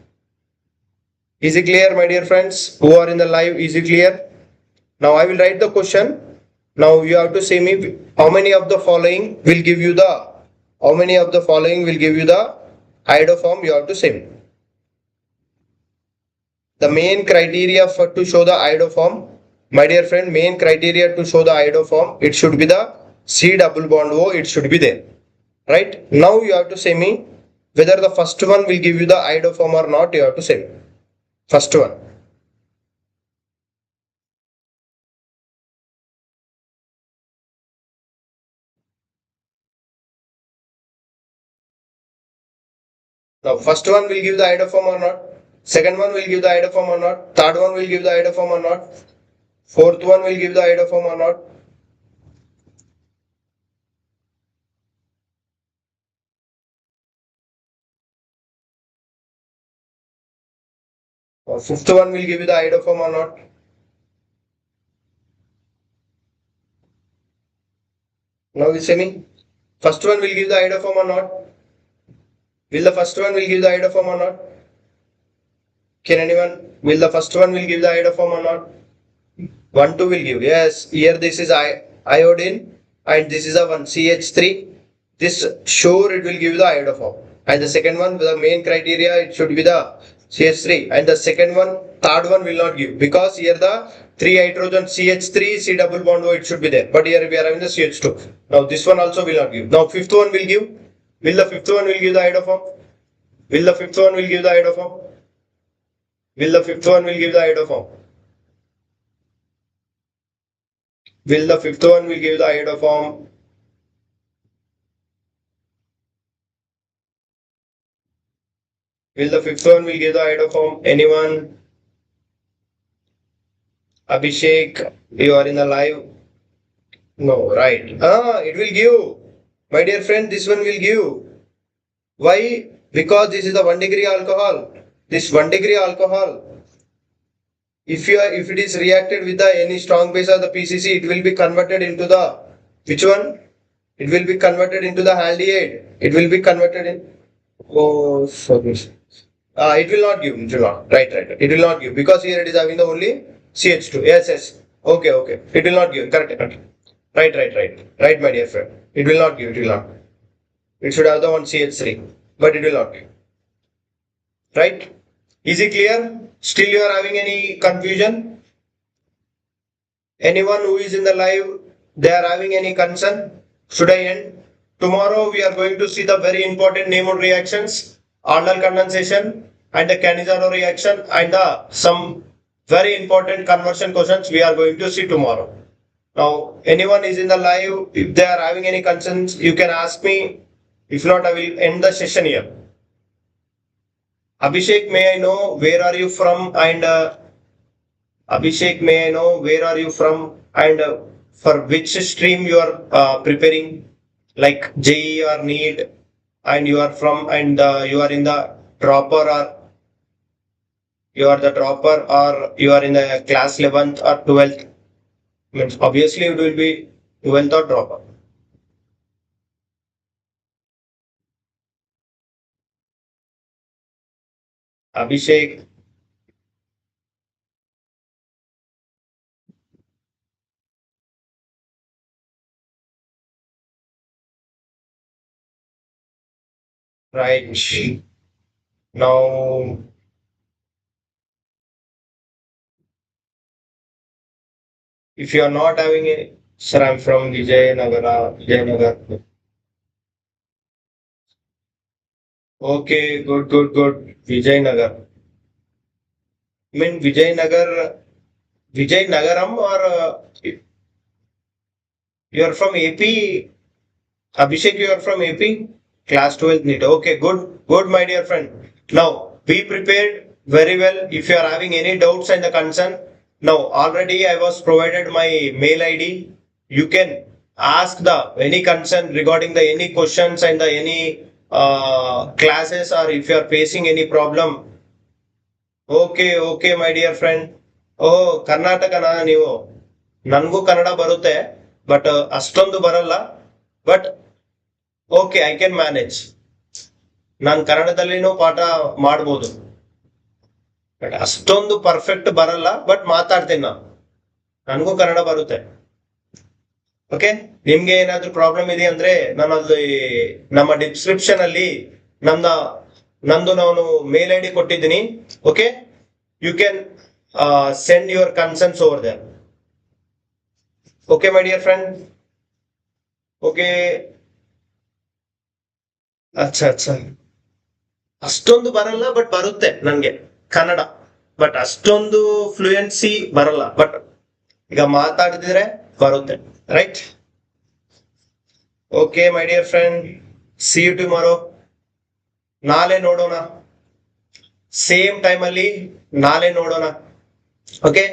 Is it clear, my dear friends who are in the live? Is it clear? Now I will write the question. Now you have to say me how many of the following will give you the iodoform. You have to say me. The main criteria to show the iodoform, my dear friend, main criteria to show the iodoform, it should be the C double bond O, it should be there. Right? Now you have to say me whether the first one will give you the iodoform or not. You have to say me. First one. Now first one will give the iodoform or not. Second one will give the iodoform or not. Third one will give the iodoform or not. Fourth one will give the iodoform or not. Or fifth one will give you the iodoform or not. Now you say me. First one will give the iodoform or not. Will the first one will give the iodoform or not? Can anyone? Will the first one will give the iodoform or not? 1, 2 will give. Yes, here this is iodine and this is a 1 CH3. This sure it will give the iodoform. And the second one, the main criteria, it should be the CH3. And the second one, third one will not give because here the 3 hydrogen CH3 C double bond O it should be there. But here we are having the CH2. Now this one also will not give. Now fifth one will give. Will the fifth one will give the iodoform? Will the fifth one will give the iodoform? Will the fifth one will give the iodoform? Will the fifth one will give the iodoform? Will the fifth one will give the iodoform? Anyone? Abhishek, you are in the live. No, right. It will give. My dear friend, this one will give. Why? Because this is the 1 degree alcohol. This 1 degree alcohol. If it is reacted with the any strong base of the PCC, it will be converted into the which one? It will be converted into the aldehyde. It will be converted in. Oh, sorry. It will not give. It will not. Right. It will not give because here it is having the only CH2. Yes. Okay. It will not give. Correct. Right, my dear friend. It will not give. It will not. It should have the one CH3, but it will not give. Right? Is it clear? Still you are having any confusion? Anyone who is in the live, they are having any concern? Should I end? Tomorrow we are going to see the very important Neymar reactions, Arnold condensation and the Cannizzaro reaction and some very important conversion questions we are going to see tomorrow. Now, anyone is in the live, if they are having any concerns, you can ask me. If not, I will end the session here. Abhishek, may I know where are you from? And Abhishek, may I know where are you from? And for which stream you are preparing, like JEE or NEET, and you are from, and you are in the dropper, or you are the dropper, or you are in the class 11th or 12th. Means obviously it will be 12th or dropper. Abhishek, right now, if you are not having a, sir, I'm from Vijayanagar. Okay, good. Vijayanagar. I mean Vijay Nagaram, or you are from AP? Abhishek, you are from AP? Class 12th NEET. Okay, good, my dear friend. Now, be prepared very well if you are having any doubts and the concern. Now, already I was provided my mail ID. You can ask the any concern regarding the any questions and the any classes, or if you are facing any problem. Okay, my dear friend. Oh, ಕರ್ನಾಟಕನ ನೀವು ನನಗೂ ಕನ್ನಡ ಬರುತ್ತೆ but ಅಷ್ಟೊಂದು ಬರಲ್ಲ but okay I can manage ನಾನು ಕನ್ನಡದಲ್ಲಿನೂ ಪಾಠ ಮಾಡ್ಬೋದು but ಅಷ್ಟೊಂದು perfect ಬರಲ್ಲ ಬಟ್ ಮಾತಾಡ್ತೀನಿ ನಾನು ನನಗೂ ಕನ್ನಡ ಬರುತ್ತೆ ಓಕೆ ನಿಮ್ಗೆ ಏನಾದ್ರೂ ಪ್ರಾಬ್ಲಮ್ ಇದೆ ಅಂದ್ರೆ ನಾನು ಅಲ್ಲಿ ನಮ್ಮ ಡಿಸ್ಕ್ರಿಪ್ಷನ್ ಅಲ್ಲಿ ನನ್ನ ನಂದು ನಾನು ಮೇಲ್ ಐ ಡಿ ಕೊಟ್ಟಿದ್ದೀನಿ okay you can send your concerns over there. Okay, my dear friend. Okay. ಅಚ್ಚಾ ಅಚ್ಚಾ. ಅಷ್ಟೊಂದು ಬರಲ್ಲ, ಬಟ್ ಬರುತ್ತೆ ನನ್ಗೆ ಕನ್ನಡ. ಬಟ್ ಅಷ್ಟೊಂದು ಫ್ಲೂಯೆನ್ಸಿ ಬರಲ್ಲ, ಬಟ್ ಈಗ ಮಾತಾಡಿದ್ರೆ ಬರುತ್ತೆ. Right. Okay my dear friend, see you tomorrow. ನಾಳೆ ನೋಡೋಣ, ಸೇಮ್ ಟೈಮ್ ಅಲ್ಲಿ ನಾಳೆ ನೋಡೋಣ. Okay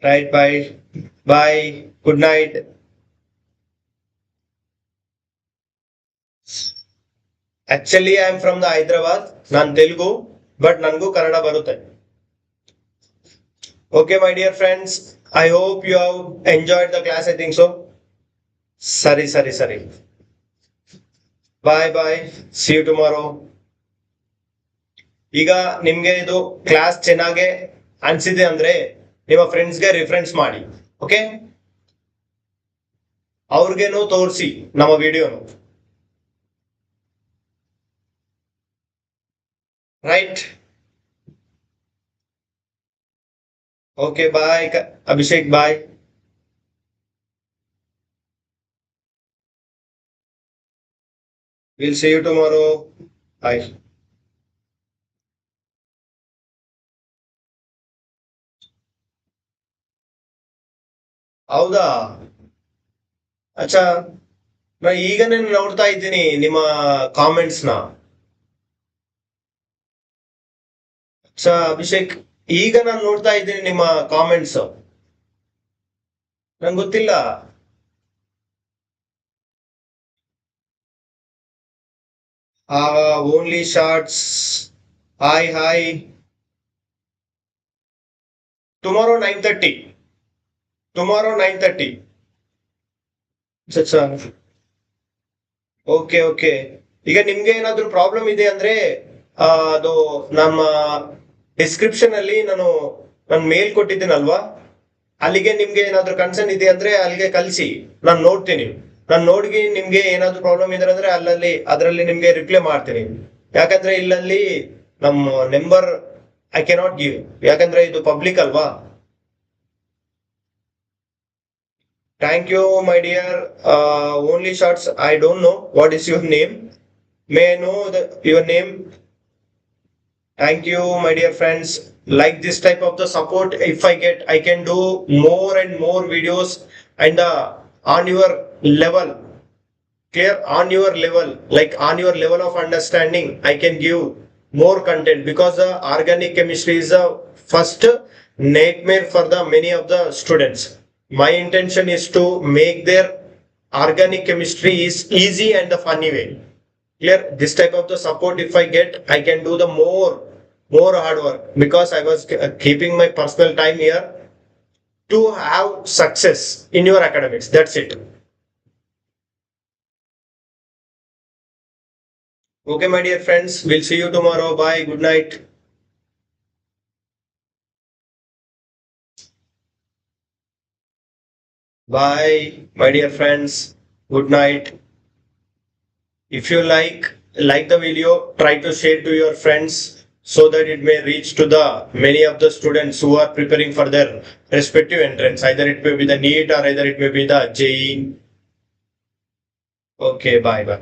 right, bye bye, good night. Actually I am from the Hyderabad. ನಾನ್ ತೆಲುಗು, ಬಟ್ ನನ್ಗೂ ಕನ್ನಡ ಬರುತ್ತೆ. Okay my dear friends, I hope you have enjoyed the class. I think so. ಸರಿ ಸರಿ ಸರಿ, ಬಾಯ್ ಬಾಯ್, ಸಿ ಯು ಟುಮಾರೋ. ಈಗ ನಿಮ್ಗೆ ಇದು ಕ್ಲಾಸ್ ಚೆನ್ನಾಗೆ ಅನ್ಸಿದೆ ಅಂದ್ರೆ ನಿಮ್ಮ ಫ್ರೆಂಡ್ಸ್ಗೆ ರಿಫರೆನ್ಸ್ ಮಾಡಿ. ಓಕೆ, ಅವ್ರಿಗೇನು ತೋರಿಸಿ ನಮ್ಮ ವಿಡಿಯೋನು. Right. Okay bye Abhishek, bye. Will see you tomorrow. Bye. ಹೌದಾ, ಅಚ್ಚಾ. ನಾ ಈಗನೇ ನೋಡ್ತಾ ಇದ್ದೀನಿ ನಿಮ್ಮ ಕಾಮೆಂಟ್ಸ್ ನ. ಅಚ್ಚಾ ಅಭಿಷೇಕ್, ಈಗ ನಾನು ನೋಡ್ತಾ ಇದ್ದೀನಿ ನಿಮ್ಮ ಕಾಮೆಂಟ್ಸ್. ನಂಗೆ ಗೊತ್ತಿಲ್ಲ. Only shorts. Hi hi. Tomorrow 9:30. Tomorrow 9:30. ಅಚ್ಚಾ. Okay okay. ಈಗ ನಿಮ್ಗೆ ಏನಾದ್ರು ಪ್ರಾಬ್ಲಮ್ ಇದೆ ಅಂದ್ರೆ ಅದು ನಮ್ಮ ಡಿಸ್ಕ್ರಿಪ್ಷನ್ ಅಲ್ಲಿ ನಾನು ಮೇಲ್ ಕೊಟ್ಟಿದ್ದೀನಲ್ವಾ, ಅಲ್ಲಿಗೆ ನಿಮ್ಗೆ ಏನಾದ್ರು ಕನ್ಸರ್ನ್ ಇದೆ ಅಂದ್ರೆ ಅಲ್ಲಿಗೆ ಕಳಿಸಿ, ನಾನು ನೋಡ್ತೀನಿ. ನಾನು ನೋಡಿ ನಿಮ್ಗೆ ಏನಾದ್ರು ಪ್ರಾಬ್ಲಮ್ ಇದೆ ಅಂದ್ರೆ ಅದರಲ್ಲಿ ನಿಮ್ಗೆ ರಿಪ್ಲೈ ಮಾಡ್ತೀನಿ. ಯಾಕಂದ್ರೆ ಇಲ್ಲಲ್ಲಿ ನಮ್ಮ ನಂಬರ್ ಐ ಕೆನಾಟ್ ಗಿವ್, ಯಾಕಂದ್ರೆ ಇದು ಪಬ್ಲಿಕ್ ಅಲ್ವಾ. Thank you my dear. Only shorts. I don't know what is your name. May I know your name? Thank you, my dear friends. Like this type of the support, if I get, I can do more and more videos, and on your level, clear on your level, like on your level of understanding, I can give more content, because the organic chemistry is the first nightmare for the many of the students. My intention is to make their organic chemistry is easy and the funny way. Clear. This type of the support, if I get, I can do the more hard work, because I was keeping my personal time here to have success in your academics. That's it. Okay my dear friends, we'll see you tomorrow. Bye, good night. Bye my dear friends, good night. If you like the video, try to share to your friends, so that it may reach to the many of the students who are preparing for their respective entrance. Either it may be the NEET or either it may be the JEE. Okay, bye bye.